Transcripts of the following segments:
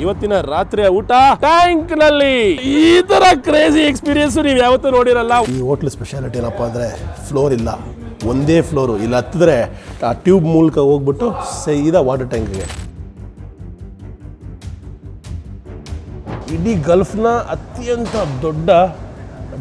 ಇವತ್ತಿನ ರಾತ್ರಿಯ ಊಟ ಟ್ಯಾಂಕ್ ನಲ್ಲಿ. ಈ ತರ ಕ್ರೇಜಿ ಎಕ್ಸ್ಪೀರಿಯನ್ಸ್ ನೀವು ಯಾವತ್ತೂ ನೋಡಿರಲ್ಲ. ಈ ಹೋಟ್ಲ್ ಸ್ಪೆಷಾಲಿಟಿ ಏನಪ್ಪ ಅಂದ್ರೆ ಫ್ಲೋರ್ ಇಲ್ಲ, ಒಂದೇ ಫ್ಲೋರು. ಇಲ್ಲಿ ಹತ್ತಿದ್ರೆ ಆ ಟ್ಯೂಬ್ ಮೂಲಕ ಹೋಗ್ಬಿಟ್ಟು ಸೀದಾ ವಾಟರ್ ಟ್ಯಾಂಕ್ಗೆ. ಇಡೀ ಗಲ್ಫ್ನ ಅತ್ಯಂತ ದೊಡ್ಡ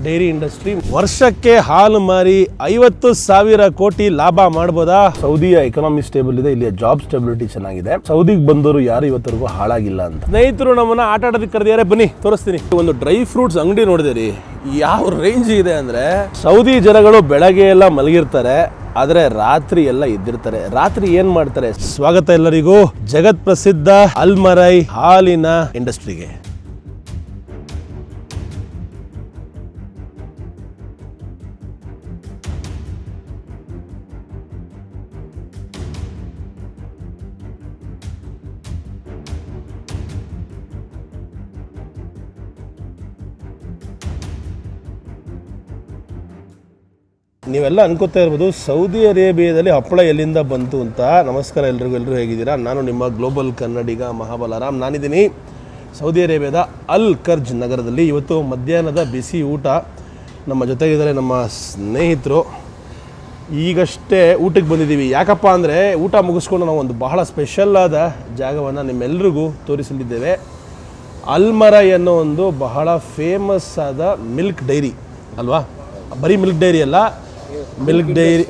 ಡೈರಿ ಇಂಡಸ್ಟ್ರಿ. ವರ್ಷಕ್ಕೆ ಹಾಲು ಮಾರಿ 50,000 ಕೋಟಿ ಲಾಭ ಮಾಡ್ಬೋದಾ? ಸೌದಿಯ ಎಕನಾಮಿ ಸ್ಟೇಬಲ್ ಇದೆ, ಇಲ್ಲಿಯ ಜಾಬ್ ಸ್ಟೆಬಿಲಿಟಿ ಚೆನ್ನಾಗಿದೆ. ಸೌದಿಗೆ ಬಂದವರು ಯಾರು ಇವತ್ತರೆಗೂ ಹಾಳಾಗಿಲ್ಲ ಅಂತ. ಸ್ನೇಹಿತರು ನಮ್ಮನ್ನ ಆಟ ಆಡೋದಕ್ಕೆ ಕರೆದಿದ್ದಾರೆ, ಬನ್ನಿ ತೋರಿಸ್ತೀನಿ. ಒಂದು ಡ್ರೈ ಫ್ರೂಟ್ಸ್ ಅಂಗಡಿ ನೋಡಿದಿರಿ, ಯಾವ ರೇಂಜ್ ಇದೆ ಅಂದ್ರೆ ಸೌದಿ ಜನಗಳು ಬೆಳಗ್ಗೆ ಎಲ್ಲ ಮಲಗಿರ್ತಾರೆ, ಆದ್ರೆ ರಾತ್ರಿ ಎಲ್ಲ ಎದ್ದಿರ್ತಾರೆ. ರಾತ್ರಿ ಏನ್ ಮಾಡ್ತಾರೆ? ಸ್ವಾಗತ ಎಲ್ಲರಿಗೂ ಜಗತ್ ಪ್ರಸಿದ್ಧ ಅಲ್ಮರೈ ಹಾಲಿನ ಇಂಡಸ್ಟ್ರಿಗೆ. ನೀವೆಲ್ಲ ಅನ್ಕೋತಾ ಇರ್ಬೋದು ಸೌದಿ ಅರೇಬಿಯಾದಲ್ಲಿ ಹಪ್ಪಳ ಎಲ್ಲಿಂದ ಬಂತು ಅಂತ. ನಮಸ್ಕಾರ ಎಲ್ರಿಗೂ, ಎಲ್ಲರೂ ಹೇಗಿದ್ದೀರಾ? ನಾನು ನಿಮ್ಮ ಗ್ಲೋಬಲ್ ಕನ್ನಡಿಗ ಮಹಾಬಲರಾಮ್. ನಾನಿದ್ದೀನಿ ಸೌದಿ ಅರೇಬಿಯಾದ ಅಲ್ ಖರ್ಜ್ ನಗರದಲ್ಲಿ. ಇವತ್ತು ಮಧ್ಯಾಹ್ನದ ಬಿಸಿ ಊಟ. ನಮ್ಮ ಜೊತೆಗಿದ್ದಾರೆ ನಮ್ಮ ಸ್ನೇಹಿತರು. ಈಗಷ್ಟೇ ಊಟಕ್ಕೆ ಬಂದಿದ್ದೀವಿ. ಯಾಕಪ್ಪ ಅಂದರೆ ಊಟ ಮುಗಿಸ್ಕೊಂಡು ನಾವು ಒಂದು ಬಹಳ ಸ್ಪೆಷಲ್ ಆದ ಜಾಗವನ್ನು ನಿಮ್ಮೆಲ್ರಿಗೂ ತೋರಿಸಲಿದ್ದೇವೆ. ಅಲ್ಮರೈ ಅನ್ನೋ ಒಂದು ಬಹಳ ಫೇಮಸ್ ಆದ ಮಿಲ್ಕ್ ಡೈರಿ ಅಲ್ವಾ? ಬರೀ ಮಿಲ್ಕ್ ಡೈರಿ ಅಲ್ಲ,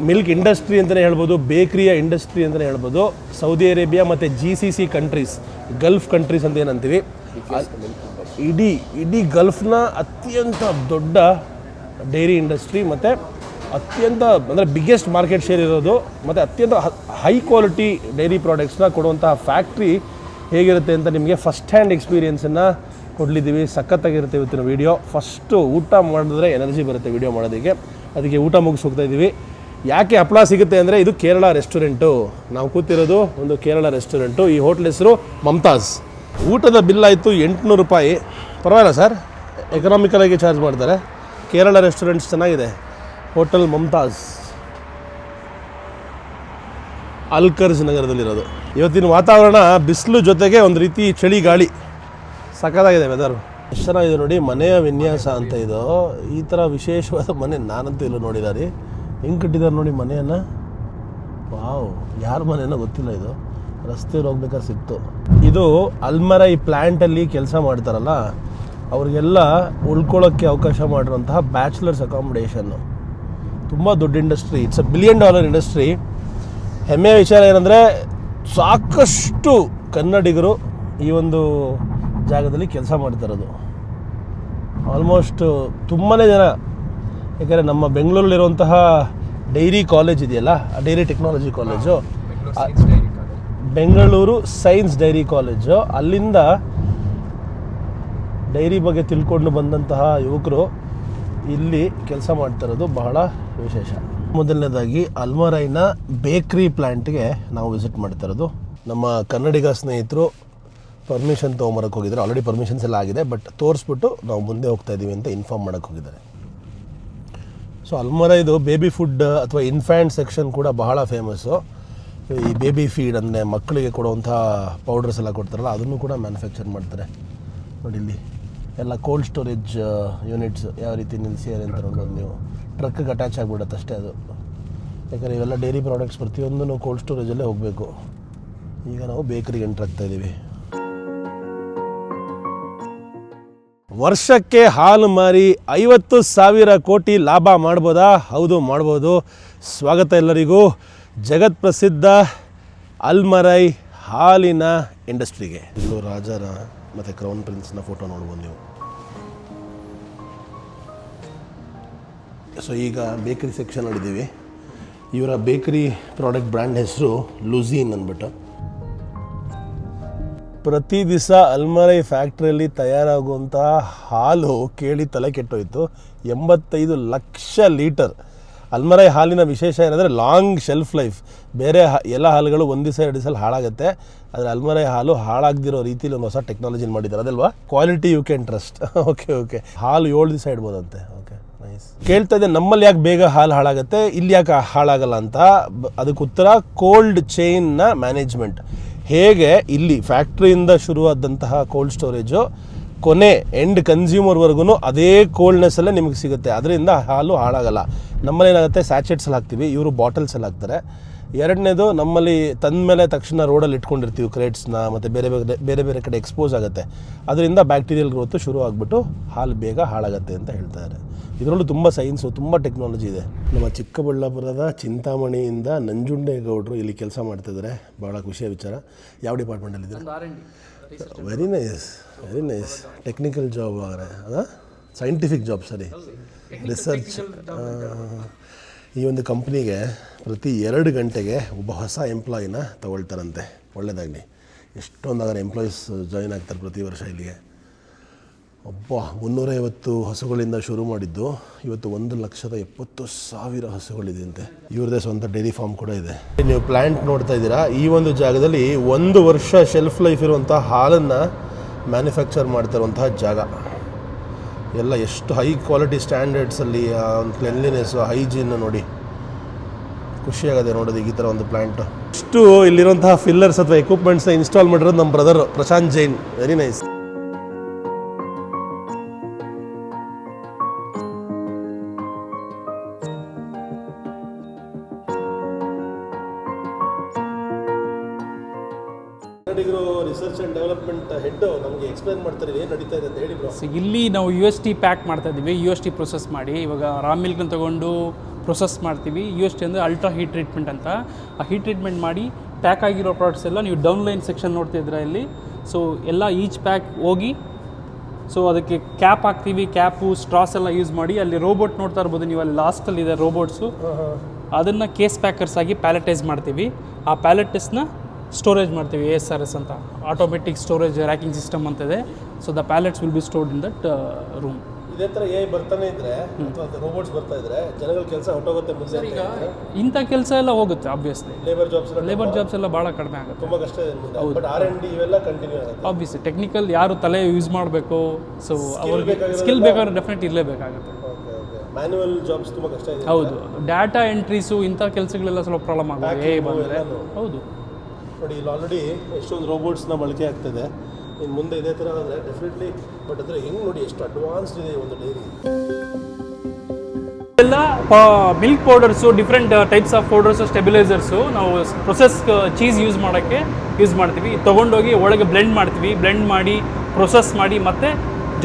ಮಿಲ್ಕ್ ಇಂಡಸ್ಟ್ರಿ ಅಂತಲೇ ಹೇಳ್ಬೋದು, ಬೇಕ್ರಿಯ ಇಂಡಸ್ಟ್ರಿ ಅಂತಲೇ ಹೇಳ್ಬೋದು. ಸೌದಿ ಅರೇಬಿಯಾ ಮತ್ತು GCC ಕಂಟ್ರೀಸ್, ಗಲ್ಫ್ ಕಂಟ್ರೀಸ್ ಅಂತ ಏನಂತೀವಿ, ಇಡೀ ಗಲ್ಫ್ನ ಅತ್ಯಂತ ದೊಡ್ಡ ಡೈರಿ ಇಂಡಸ್ಟ್ರಿ ಮತ್ತು ಅತ್ಯಂತ ಅಂದರೆ ಬಿಗ್ಗೆಸ್ಟ್ ಮಾರ್ಕೆಟ್ ಶೇರ್ ಇರೋದು ಮತ್ತು ಅತ್ಯಂತ ಹೈ ಕ್ವಾಲಿಟಿ ಡೈರಿ ಪ್ರಾಡಕ್ಟ್ಸ್ನ ಕೊಡುವಂತಹ ಫ್ಯಾಕ್ಟ್ರಿ ಹೇಗಿರುತ್ತೆ ಅಂತ ನಿಮಗೆ ಫಸ್ಟ್ ಹ್ಯಾಂಡ್ ಎಕ್ಸ್ಪೀರಿಯೆನ್ಸನ್ನು ಕೊಡಲಿದ್ದೀವಿ. ಸಖತ್ತಾಗಿರುತ್ತೆ ಇವತ್ತಿನ ವೀಡಿಯೋ. ಫಸ್ಟು ಊಟ ಮಾಡಿದ್ರೆ ಎನರ್ಜಿ ಬರುತ್ತೆ ವೀಡಿಯೋ ಮಾಡೋದಕ್ಕೆ, ಅದಕ್ಕೆ ಊಟ ಮುಗಿಸಿ ಹೋಗ್ತಾ ಇದ್ದೀವಿ. ಯಾಕೆ ಹಪ್ಪಳ ಸಿಗುತ್ತೆ ಅಂದರೆ ಇದು ಕೇರಳ ರೆಸ್ಟೋರೆಂಟು. ನಾವು ಕೂತಿರೋದು ಒಂದು ಕೇರಳ ರೆಸ್ಟೋರೆಂಟು. ಈ ಹೋಟ್ಲ್ ಹೆಸರು ಮಮ್ತಾಜ್. ಊಟದ ಬಿಲ್ ಆಯಿತು 800 ರೂಪಾಯಿ. ಪರವಾಗಿಲ್ಲ ಸರ್, ಎಕನಾಮಿಕಲಾಗಿ ಚಾರ್ಜ್ ಮಾಡ್ತಾರೆ. ಕೇರಳ ರೆಸ್ಟೋರೆಂಟ್ಸ್ ಚೆನ್ನಾಗಿದೆ. ಹೋಟೆಲ್ ಮಮ್ತಾಜ್ ಅಲ್ ಖರ್ಜ್ ನಗರದಲ್ಲಿರೋದು. ಇವತ್ತಿನ ವಾತಾವರಣ ಬಿಸಿಲು ಜೊತೆಗೆ ಒಂದು ರೀತಿ ಚಳಿ ಗಾಳಿ, ಸಖತ್ತಾಗಿದೆ ವೆದರು. ಎಷ್ಟು ಚೆನ್ನಾಗಿದೆ ನೋಡಿ. ಮನೆಯ ವಿನ್ಯಾಸ ಅಂತ ಇದು. ಈ ಥರ ವಿಶೇಷವಾದ ಮನೆ ನಾನಂತೂ ಎಲ್ಲೂ ನೋಡಿಲ್ಲ ರೀ. ಹೆಂಗೆ ಕಟ್ಟಿದ್ದಾರೆ ನೋಡಿ ಮನೆಯನ್ನು. ವಾವ್, ಯಾರ ಮನೆಯೋ ಗೊತ್ತಿಲ್ಲ. ಇದು ರಸ್ತೆಯಲ್ಲಿ ಹೋಗ್ಬೇಕಾದ್ರೆ ಸಿಕ್ತು. ಇದು ಅಲ್ಮರೈ ಪ್ಲ್ಯಾಂಟಲ್ಲಿ ಕೆಲಸ ಮಾಡ್ತಾರಲ್ಲ ಅವ್ರಿಗೆಲ್ಲ ಉಳ್ಕೊಳ್ಳೋಕ್ಕೆ ಅವಕಾಶ ಮಾಡಿರುವಂತಹ ಬ್ಯಾಚುಲರ್ಸ್ ಅಕಾಮಿಡೇಷನ್ನು. ತುಂಬ ದೊಡ್ಡ ಇಂಡಸ್ಟ್ರಿ. It's $1 billion industry. ಹೆಮ್ಮೆಯ ವಿಚಾರ ಏನಂದರೆ ಸಾಕಷ್ಟು ಕನ್ನಡಿಗರು ಈ ಒಂದು ಜಾಗದಲ್ಲಿ ಕೆಲಸ ಮಾಡ್ತಿರೋದು. ಆಲ್ಮೋಸ್ಟ್ ತುಂಬಾ ಜನ. ಯಾಕಂದರೆ ನಮ್ಮ ಬೆಂಗಳೂರಲ್ಲಿರುವಂತಹ ಡೈರಿ ಕಾಲೇಜ್ ಇದೆಯಲ್ಲ, ಆ dairy technology college, Bengaluru science dairy college, ಅಲ್ಲಿಂದ ಡೈರಿ ಬಗ್ಗೆ ತಿಳ್ಕೊಂಡು ಬಂದಂತಹ ಯುವಕರು ಇಲ್ಲಿ ಕೆಲಸ ಮಾಡ್ತಿರೋದು ಬಹಳ ವಿಶೇಷ. ಮೊದಲನೇದಾಗಿ ಅಲ್ಮರೈನ ಬೇಕ್ರಿ ಪ್ಲ್ಯಾಂಟ್ಗೆ ನಾವು ವಿಸಿಟ್ ಮಾಡ್ತಿರೋದು. ನಮ್ಮ ಕನ್ನಡಿಗ ಸ್ನೇಹಿತರು ಪರ್ಮಿಷನ್ ತೊಗೊಂಬರಕ್ಕೆ ಹೋಗಿದ್ದಾರೆ. ಆಲ್ರೆಡಿ ಪರ್ಮಿಷನ್ಸ್ ಎಲ್ಲ ಆಗಿದೆ, ಬಟ್ ತೋರಿಸ್ಬಿಟ್ಟು ನಾವು ಮುಂದೆ ಹೋಗ್ತಾ ಇದ್ದೀವಿ ಅಂತ ಇನ್ಫಾರ್ಮ್ ಮಾಡೋಕ್ಕೆ ಹೋಗಿದ್ದಾರೆ. ಸೊ ಅಲ್ಮರೈದು ಬೇಬಿ ಫುಡ್ ಅಥವಾ ಇನ್ಫ್ಯಾಂಟ್ ಸೆಕ್ಷನ್ ಕೂಡ ಬಹಳ ಫೇಮಸ್ಸು. ಈ ಬೇಬಿ ಫೀಡ್ ಅಂದರೆ ಮಕ್ಕಳಿಗೆ ಕೊಡುವಂಥ ಪೌಡರ್ಸ್ ಎಲ್ಲ ಕೊಡ್ತಾರಲ್ಲ, ಅದನ್ನು ಕೂಡ ಮ್ಯಾನುಫ್ಯಾಕ್ಚರ್ ಮಾಡ್ತಾರೆ. ನೋಡಿ ಇಲ್ಲಿ ಎಲ್ಲ ಕೋಲ್ಡ್ ಸ್ಟೋರೇಜ್ ಯೂನಿಟ್ಸ್ ಯಾವ ರೀತಿ ನಿಲ್ಲಿಸಿದ್ದಾರೆ ಅಂತ ನೋಡ್ಬೋದು ನೀವು. ಟ್ರಕ್ಗೆ ಅಟ್ಯಾಚ್ ಆಗಿಬಿಡುತ್ತೆ ಅಷ್ಟೇ ಅದು. ಯಾಕಂದರೆ ಇವೆಲ್ಲ ಡೈರಿ ಪ್ರಾಡಕ್ಟ್ಸ್ ಪ್ರತಿಯೊಂದೂ ಕೋಲ್ಡ್ ಸ್ಟೋರೇಜಲ್ಲೇ ಹೋಗಬೇಕು. ಈಗ ನಾವು ಬೇಕರಿಗೆ ಎಂಟ್ರ್ ಆಗ್ತಾ ಇದ್ದೀವಿ. ವರ್ಷಕ್ಕೆ ಹಾಲು ಮಾರಿ 50,000 ಕೋಟಿ ಲಾಭ ಮಾಡ್ಬೋದಾ? ಹೌದು, ಮಾಡ್ಬೋದು. ಸ್ವಾಗತ ಎಲ್ಲರಿಗೂ ಜಗತ್ ಪ್ರಸಿದ್ಧ ಅಲ್ಮರೈ ಹಾಲಿನ ಇಂಡಸ್ಟ್ರಿಗೆ. ಇಲ್ಲೂ ರಾಜರ ಮತ್ತು ಕ್ರೌನ್ ಪ್ರಿನ್ಸ್ನ ಫೋಟೋ ನೋಡ್ಬೋದು ನೀವು. ಸೊ ಈಗ ಬೇಕರಿ ಸೆಕ್ಷನಲ್ಲಿದ್ದೀವಿ. ಇವರ ಬೇಕರಿ ಪ್ರಾಡಕ್ಟ್ ಬ್ರ್ಯಾಂಡ್ ಹೆಸರು ಲುಝೀನ್ ಅಂದ್ಬಿಟ್ಟು. ಪ್ರತಿ ದಿವಸ ಅಲ್ಮರೈ ಫ್ಯಾಕ್ಟ್ರಿಯಲ್ಲಿ ತಯಾರಾಗುವಂಥ ಹಾಲು ಕೇಳಿ ತಲೆ ಕೆಟ್ಟೋಯ್ತು. 85 ಲಕ್ಷ ಲೀಟರ್. ಅಲ್ಮರೈ ಹಾಲಿನ ವಿಶೇಷ ಏನಂದರೆ ಲಾಂಗ್ ಶೆಲ್ಫ್ ಲೈಫ್. ಬೇರೆ ಎಲ್ಲ ಹಾಲುಗಳು 1 ದಿವಸ 2 ದಿವಸ ಹಾಳಾಗುತ್ತೆ, ಆದರೆ ಅಲ್ಮರೈ ಹಾಲು ಹಾಳಾಗದಿರೋ ರೀತಿಯಲ್ಲಿ ಒಂದು ಹೊಸ ಟೆಕ್ನಾಲಜಿನ ಮಾಡಿದ್ದಾರೆ, ಅದಲ್ವಾ? Quality you can trust. Okay ಹಾಲು 7 ದಿವಸ ಇಡ್ಬೋದಂತೆ. Okay, nice. ಕೇಳ್ತಾ ಇದ್ದೆ ನಮ್ಮಲ್ಲಿ ಯಾಕೆ ಬೇಗ ಹಾಲು ಹಾಳಾಗುತ್ತೆ, ಇಲ್ಲಿ ಯಾಕೆ ಹಾಳಾಗಲ್ಲ ಅಂತ. ಅದಕ್ಕೆ ಉತ್ತರ ಕೋಲ್ಡ್ ಚೈನ್ನ ಮ್ಯಾನೇಜ್ಮೆಂಟ್. ಹೇಗೆ ಇಲ್ಲಿ ಫ್ಯಾಕ್ಟ್ರಿಯಿಂದ ಶುರುವಾದಂತಹ ಕೋಲ್ಡ್ ಸ್ಟೋರೇಜು ಕೊನೆ ಎಂಡ್ ಕನ್ಸ್ಯೂಮರ್ವರೆಗೂ ಅದೇ ಕೋಲ್ಡ್ನೆಸ್ಸಲ್ಲೇ ನಿಮಗೆ ಸಿಗುತ್ತೆ. ಅದರಿಂದ ಹಾಲು ಹಾಳಾಗಲ್ಲ. ನಮ್ಮಲ್ಲಿ ಏನಾಗುತ್ತೆ, ಸ್ಯಾಚೆಟ್ಸಲ್ಲಿ ಹಾಕ್ತೀವಿ, ಇವರು ಬಾಟಲ್ಸಲ್ಲಿ ಹಾಕ್ತಾರೆ. ಎರಡನೇದು, ನಮ್ಮಲ್ಲಿ ತಂದ ಮೇಲೆ ತಕ್ಷಣ ರೋಡಲ್ಲಿ ಇಟ್ಕೊಂಡಿರ್ತೀವಿ ಕ್ರೇಟ್ಸ್ನ, ಮತ್ತು ಬೇರೆ ಬೇರೆ ಕಡೆ ಎಕ್ಸ್ಪೋಸ್ ಆಗುತ್ತೆ. ಅದರಿಂದ ಬ್ಯಾಕ್ಟೀರಿಯಲ್ ಗ್ರೋತು ಶುರು ಆಗಿಬಿಟ್ಟು ಹಾಲು ಬೇಗ ಹಾಳಾಗುತ್ತೆ ಅಂತ ಹೇಳ್ತಾರೆ. ಇದರಲ್ಲೂ ತುಂಬ ಸೈನ್ಸು, ತುಂಬ ಟೆಕ್ನಾಲಜಿ ಇದೆ. ನಮ್ಮ ಚಿಕ್ಕಬಳ್ಳಾಪುರದ ಚಿಂತಾಮಣಿಯಿಂದ ನಂಜುಂಡೇಗೌಡರು ಇಲ್ಲಿ ಕೆಲಸ ಮಾಡ್ತಿದ್ದಾರೆ. ಭಾಳ ಖುಷಿಯ ವಿಚಾರ. ಯಾವ ಡಿಪಾರ್ಟ್ಮೆಂಟಲ್ಲಿದ್ದಾರೆ? ವೆರಿ ನೈಸ್ ಟೆಕ್ನಿಕಲ್ ಜಾಬ್ ಆದರೆ ಅದ ಸೈಂಟಿಫಿಕ್ ಜಾಬ್. ಸರಿ, ರಿಸರ್ಚ್. ಈ ಒಂದು ಕಂಪ್ನಿಗೆ ಪ್ರತಿ 2 ಗಂಟೆಗೆ ಒಬ್ಬ ಹೊಸ ಎಂಪ್ಲಾಯಿನ ತಗೊಳ್ತಾರಂತೆ. ಒಳ್ಳೆಯದಾಗಲಿ. ಎಷ್ಟೊಂದಾದರೆ ಎಂಪ್ಲಾಯೀಸ್ ಜಾಯಿನ್ ಆಗ್ತಾರೆ ಪ್ರತಿ ವರ್ಷ ಇಲ್ಲಿಗೆ. 350 ಹಸುಗಳಿಂದ ಶುರು ಮಾಡಿದ್ದು ಇವತ್ತು 1,70,000 ಹಸುಗಳಿದೆ ಅಂತೆ. ಇವ್ರದ್ದೇ ಸ್ವಂತ ಡೈರಿ ಫಾರ್ಮ್ ಕೂಡ ಇದೆ. ನೀವು ಪ್ಲ್ಯಾಂಟ್ ನೋಡ್ತಾ ಇದ್ದೀರಾ. ಈ ಒಂದು ಜಾಗದಲ್ಲಿ 1 ವರ್ಷ ಶೆಲ್ಫ್ ಲೈಫ್ ಇರುವಂಥ ಹಾಲನ್ನು ಮ್ಯಾನುಫ್ಯಾಕ್ಚರ್ ಮಾಡ್ತಿರುವಂತಹ ಜಾಗ. ಎಲ್ಲ ಎಷ್ಟು ಹೈ ಕ್ವಾಲಿಟಿ ಸ್ಟ್ಯಾಂಡರ್ಡ್ಸಲ್ಲಿ ಒಂದು ಕ್ಲೆನ್ಲಿನೆಸ್ಸು, ಹೈಜೀನ್ ನೋಡಿ, ಖುಷಿಯಾಗದೆ ನೋಡೋದು ಈ ಥರ ಒಂದು ಪ್ಲ್ಯಾಂಟು. ಇಷ್ಟು ಇಲ್ಲಿರುವಂತಹ ಫಿಲ್ಲರ್ಸ್ ಅಥವಾ ಎಕ್ವಿಪ್ಮೆಂಟ್ಸ್ನ ಇನ್ಸ್ಟಾಲ್ ಮಾಡಿರೋದು ನಮ್ಮ brother Prashanth Jain. Very nice. Research and development head ನಮಗೆ ಎಕ್ಸ್ಪ್ಲೇನ್ ಮಾಡ್ತಾರೆ, ಏನು ನಡೀತಾ ಇದೆ ಅಂತ ಹೇಳಿ ಬ್ರೋ. ಇಲ್ಲಿ ನಾವು UST ಪ್ಯಾಕ್ ಮಾಡ್ತಾ ಇದ್ದೀವಿ. UST ಪ್ರೊಸೆಸ್ ಮಾಡಿ ಇವಾಗ ರಾ ಮಿಲ್ಕ್ನ ತೊಗೊಂಡು ಪ್ರೊಸೆಸ್ ಮಾಡ್ತೀವಿ. UST ಅಂದರೆ ಅಲ್ಟ್ರಾ ಹೀಟ್ ಟ್ರೀಟ್ಮೆಂಟ್ ಅಂತ. ಆ ಹೀಟ್ ಟ್ರೀಟ್ಮೆಂಟ್ ಮಾಡಿ ಪ್ಯಾಕ್ ಆಗಿರೋ ಪ್ರಾಡಕ್ಟ್ಸ್ ಎಲ್ಲ ನೀವು ಡೌನ್ ಲೈನ್ ಸೆಕ್ಷನ್ ನೋಡ್ತಿದ್ರೆ ಇಲ್ಲಿ. ಸೊ ಎಲ್ಲ ಈಚ್ ಪ್ಯಾಕ್ ಹೋಗಿ, ಸೊ ಅದಕ್ಕೆ ಕ್ಯಾಪ್ ಹಾಕ್ತೀವಿ. ಕ್ಯಾಪು ಸ್ಟ್ರಾಸ್ ಎಲ್ಲ ಯೂಸ್ ಮಾಡಿ, ಅಲ್ಲಿ ರೋಬೋಟ್ ನೋಡ್ತಾ ಇರ್ಬೋದು ನೀವು, ಅಲ್ಲಿ ಲಾಸ್ಟಲ್ಲಿದೆ ರೋಬೋಟ್ಸು. ಅದನ್ನು ಕೇಸ್ ಪ್ಯಾಕರ್ಸ್ ಆಗಿ ಪ್ಯಾಲೆಟೈಸ್ ಮಾಡ್ತೀವಿ. ಆ ಪ್ಯಾಲೆಟಸ್ನ ಸ್ಟೋರೇಜ್ ಮಾಡ್ತೀವಿ. ASRS ಅಂತ, ಆಟೋಮೆಟಿಕ್ ಸ್ಟೋರೇಜ್ ರ್ಯಾಕಿಂಗ್ ಸಿಸ್ಟಮ್ ಅಂತಿದೆ. So the palettes will be stored in that room. ಇದೇ ಥರ ಬರ್ತಾನೆ ಇದ್ರೆ ಅಥವಾ ರೋಬೋಟ್ಸ್ ಬರ್ತಾ ಇದ್ರೆ ಜನಗಳ ಕೆಲಸ ಹೊಟ್ಟೋಗುತ್ತೆ. ಮುಂದೆ ಈಗ ಇಂಥ ಕೆಲಸ ಎಲ್ಲ ಹೋಗುತ್ತೆ. ಆಬ್ವಿಯಸ್ಲಿ ಲೇಬರ್ ಜಾಬ್ಸ್ ಎಲ್ಲ ಭಾಳ ಕಡಿಮೆ ಆಗುತ್ತೆ. ತುಂಬ ಕಷ್ಟ ಇದೆ. ಬಟ್ R&D ಇವೆಲ್ಲ ಕಂಟಿನ್ಯೂ ಆಗುತ್ತೆ. ಆಬ್ವಿಯಸ್ಲಿ ಟೆಕ್ನಿಕಲ್ ಯಾರು ತಲೆ ಯೂಸ್ ಮಾಡಬೇಕು, ಸೊ ಅವ್ರಿಗೆ ಸ್ಕಿಲ್ ಬೇಕಾದ್ರೆ ಡೆಫಿನೆಟ್ ಇರಲೇಬೇಕಾಗುತ್ತೆ. ಮ್ಯಾನ್ಯುವಲ್ ಜಾಬ್ಸ್ ತುಂಬ ಕಷ್ಟ ಇದೆ. ಹೌದು, ಡಾಟಾ ಎಂಟ್ರೀಸು ಇಂಥ ಕೆಲಸಗಳೆಲ್ಲ ಸ್ವಲ್ಪ ಪ್ರಾಬ್ಲಮ್ ಆಗುತ್ತೆ ಬಂದರೆ. ಹೌದು ನೋಡಿ, ಇಲ್ಲಿ ಆಲ್ರೆಡಿ ಎಷ್ಟೊಂದು ರೋಬೋಟ್ಸ್ನ ಬಳಕೆ ಆಗ್ತದೆ. ಇನ್ನು ಮುಂದೆ ಇದೇ ಥರ ಅಂದರೆ ಡೆಫಿನೆಟ್ಲಿ. ಬಟ್ ಅಂದರೆ ಹೆಂಗೆ ನೋಡಿ ಎಷ್ಟು ಅಡ್ವಾನ್ಸ್ಡ್ ಇದೆ ಒಂದು ಡೈರಿ. ಎಲ್ಲ milk powders, different types of powders, stabilisers ನಾವು ಪ್ರೊಸೆಸ್ ಚೀಸ್ ಯೂಸ್ ಮಾಡೋಕ್ಕೆ ಯೂಸ್ ಮಾಡ್ತೀವಿ. ತೊಗೊಂಡೋಗಿ ಒಳಗೆ ಬ್ಲೆಂಡ್ ಮಾಡ್ತೀವಿ. ಬ್ಲೆಂಡ್ ಮಾಡಿ ಪ್ರೊಸೆಸ್ ಮಾಡಿ ಮತ್ತೆ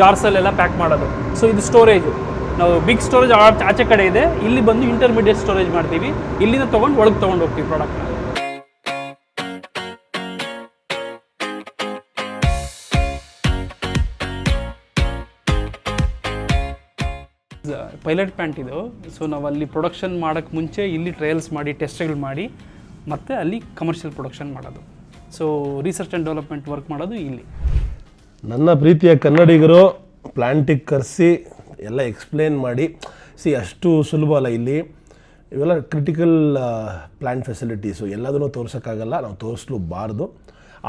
ಜಾರ್ಸಲ್ಲೆಲ್ಲ ಪ್ಯಾಕ್ ಮಾಡೋದು. ಸೊ ಇದು ಸ್ಟೋರೇಜು. ನಾವು ಬಿಗ್ ಸ್ಟೋರೇಜ್ ಆಚೆ ಕಡೆ ಇದೆ. ಇಲ್ಲಿ ಬಂದು ಇಂಟರ್ಮೀಡಿಯೇಟ್ ಸ್ಟೋರೇಜ್ ಮಾಡ್ತೀವಿ. ಇಲ್ಲಿಂದ ತೊಗೊಂಡು ಒಳಗೆ ತೊಗೊಂಡು ಹೋಗ್ತೀವಿ ಪ್ರಾಡಕ್ಟ್ನ. ಪೈಲಟ್ ಪ್ಯಾಂಟ್ ಇದು. ಸೊ ನಾವು ಅಲ್ಲಿ ಪ್ರೊಡಕ್ಷನ್ ಮಾಡೋಕ್ಕೆ ಮುಂಚೆ ಇಲ್ಲಿ ಟ್ರಯಲ್ಸ್ ಮಾಡಿ, ಟೆಸ್ಟ್ಗಳು ಮಾಡಿ, ಮತ್ತು ಅಲ್ಲಿ ಕಮರ್ಷಿಯಲ್ ಪ್ರೊಡಕ್ಷನ್ ಮಾಡೋದು. So research and development work ಮಾಡೋದು ಇಲ್ಲಿ. ನನ್ನ ಪ್ರೀತಿಯ ಕನ್ನಡಿಗರು ಪ್ಲ್ಯಾಂಟಿಗೆ ಕರೆಸಿ ಎಲ್ಲ ಎಕ್ಸ್ಪ್ಲೇನ್ ಮಾಡಿ. ಅಷ್ಟು ಸುಲಭ ಅಲ್ಲ ಇಲ್ಲಿ. ಇವೆಲ್ಲ ಕ್ರಿಟಿಕಲ್ ಪ್ಲ್ಯಾಂಟ್ ಫೆಸಿಲಿಟೀಸು. ಎಲ್ಲದನ್ನೂ ತೋರ್ಸೋಕ್ಕಾಗಲ್ಲ, ನಾವು ತೋರಿಸ್ಲೂಬಾರ್ದು.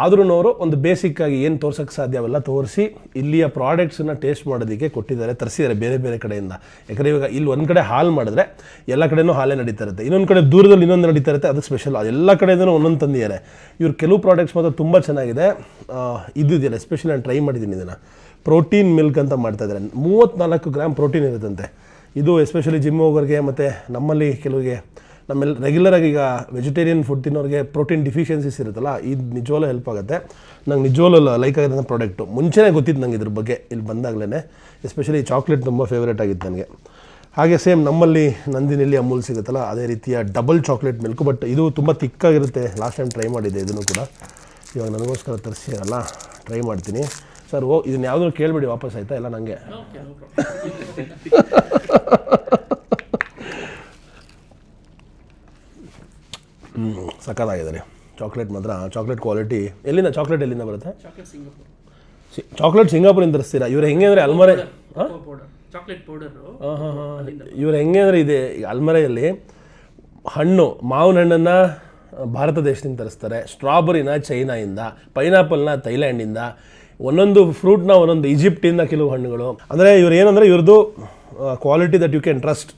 ಆದ್ರೂ ಅವರು ಒಂದು ಬೇಸಿಕ್ಕಾಗಿ ಏನು ತೋರ್ಸೋಕ್ಕೆ ಸಾಧ್ಯ ಅವೆಲ್ಲ ತೋರಿಸಿ ಇಲ್ಲಿಯ ಪ್ರಾಡಕ್ಟ್ಸನ್ನು ಟೇಸ್ಟ್ ಮಾಡೋದಕ್ಕೆ ಕೊಟ್ಟಿದ್ದಾರೆ, ತರಿಸಿದ್ದಾರೆ ಬೇರೆ ಬೇರೆ ಕಡೆಯಿಂದ. ಯಾಕಂದರೆ ಇವಾಗ ಇಲ್ಲಿ ಒಂದು ಕಡೆ ಹಾಲು ಮಾಡಿದ್ರೆ ಎಲ್ಲ ಕಡೆಯೂ ಹಾಲೇ ನಡೀತಾ ಇರುತ್ತೆ, ಇನ್ನೊಂದು ಕಡೆ ದೂರದಲ್ಲಿ ಇನ್ನೊಂದು ನಡೀತಾ ಇರುತ್ತೆ, ಅದು ಸ್ಪೆಷಲ್. ಅದೆಲ್ಲ ಕಡೆಯಿಂದಲೂ ಒಂದೊಂದು ತಂದಿದ್ದಾರೆ ಇವ್ರು. ಕೆಲವು ಪ್ರಾಡಕ್ಟ್ಸ್ ಮಾತ್ರ ತುಂಬ ಚೆನ್ನಾಗಿದೆ. ಇದೆಯಲ್ಲ, ಎಸ್ಪೆಷಲಿ ನಾನು ಟ್ರೈ ಮಾಡಿದ್ದೀನಿ ಇದನ್ನು. ಪ್ರೋಟೀನ್ ಮಿಲ್ಕ್ ಅಂತ ಮಾಡ್ತಾಯಿದ್ದಾರೆ. 34 ಗ್ರಾಮ್ ಪ್ರೋಟೀನ್ ಇರುತ್ತಂತೆ. ಇದು ಎಸ್ಪೆಷಲಿ ಜಿಮ್ ಹೋಗೋರಿಗೆ ಮತ್ತು ನಮ್ಮಲ್ಲಿ ಕೆಲವರಿಗೆ, ನಮ್ಮೆಲ್ಲ ರೆಗ್ಯುಲರಾಗಿ ಈಗ ವೆಜಿಟೇರಿಯನ್ ಫುಡ್ ತಿನ್ನೋರಿಗೆ ಪ್ರೋಟೀನ್ ಡಿಫಿಷಿಯನ್ಸೀಸ್ ಇರುತ್ತಲ್ಲ, ಇದು ನಿಜವಾಗ್ಲೂ ಹೆಲ್ಪ್ ಆಗುತ್ತೆ. ನಂಗೆ ನಿಜವಾಗ್ಲೂ ಲೈಕ್ ಆಗಿದ್ದಂಥ ಪ್ರಾಡಕ್ಟು. ಮುಂಚೆನೇ ಗೊತ್ತಿತ್ತು ನಂಗೆ ಇದ್ರ ಬಗ್ಗೆ. ಇಲ್ಲಿ ಬಂದಾಗಲೇ ಎಸ್ಪೆಷಲಿ ಚಾಕ್ಲೇಟ್ ತುಂಬ ಫೇವ್ರೇಟ್ ಆಗಿತ್ತು ನನಗೆ. ಹಾಗೆ ಸೇಮ್ ನಮ್ಮಲ್ಲಿ ನಂದಿನಿಯಲ್ಲಿ ಅಮೂಲ್ ಸಿಗುತ್ತಲ್ಲ, ಅದೇ ರೀತಿಯ ಡಬಲ್ ಚಾಕ್ಲೇಟ್ ಮಿಲ್ಕು. ಬಟ್ ಇದು ತುಂಬ ತಿಕ್ಕಾಗಿರುತ್ತೆ. ಲಾಸ್ಟ್ ಟೈಮ್ ಟ್ರೈ ಮಾಡಿದ್ದೆ ಇದನ್ನು ಕೂಡ. ಇವಾಗ ನನಗೋಸ್ಕರ ತರಿಸಿರಲ್ಲ, ಟ್ರೈ ಮಾಡ್ತೀನಿ. ಸರ್ ಇದನ್ನು ಯಾವುದೂ ಕೇಳಿಬಿಡಿ ವಾಪಸ್, ಆಯಿತಾ? ಎಲ್ಲ ನನಗೆ ಸಕ್ಕತ್ತಾಗಿದೆ ರೀ ಚಾಕ್ಲೇಟ್ ಮಾತ್ರ. ಚಾಕ್ಲೇಟ್ ಕ್ವಾಲಿಟಿ ಎಲ್ಲಿಂದ ಬರುತ್ತೆ? ಚಾಕ್ಲೇಟ್ ಸಿಂಗಾಪುರಿಂದ ತರಿಸ್ತೀರಾ? ಇವ್ರು ಹೆಂಗೆ ಅಂದರೆ ಅಲ್ಮರೆ ಇವ್ರು ಹೆಂಗೆ ಅಂದರೆ ಇದೆ ಅಲ್ಮರೆಯಲ್ಲಿ ಹಣ್ಣು, ಮಾವಿನ ಹಣ್ಣನ್ನು ಭಾರತ ದೇಶದಿಂದ ತರಿಸ್ತಾರೆ, ಸ್ಟ್ರಾಬೆರಿನ ಚೈನಾಯಿಂದ, ಪೈನಾಪಲ್ನ ಥೈಲ್ಯಾಂಡಿಂದ, ಒಂದೊಂದು ಫ್ರೂಟ್ನ ಒಂದೊಂದು ಈಜಿಪ್ಟಿಂದ ಕೆಲವು ಹಣ್ಣುಗಳು. ಅಂದರೆ ಇವ್ರು ಏನಂದರೆ ಇವ್ರದ್ದು quality that you can trust.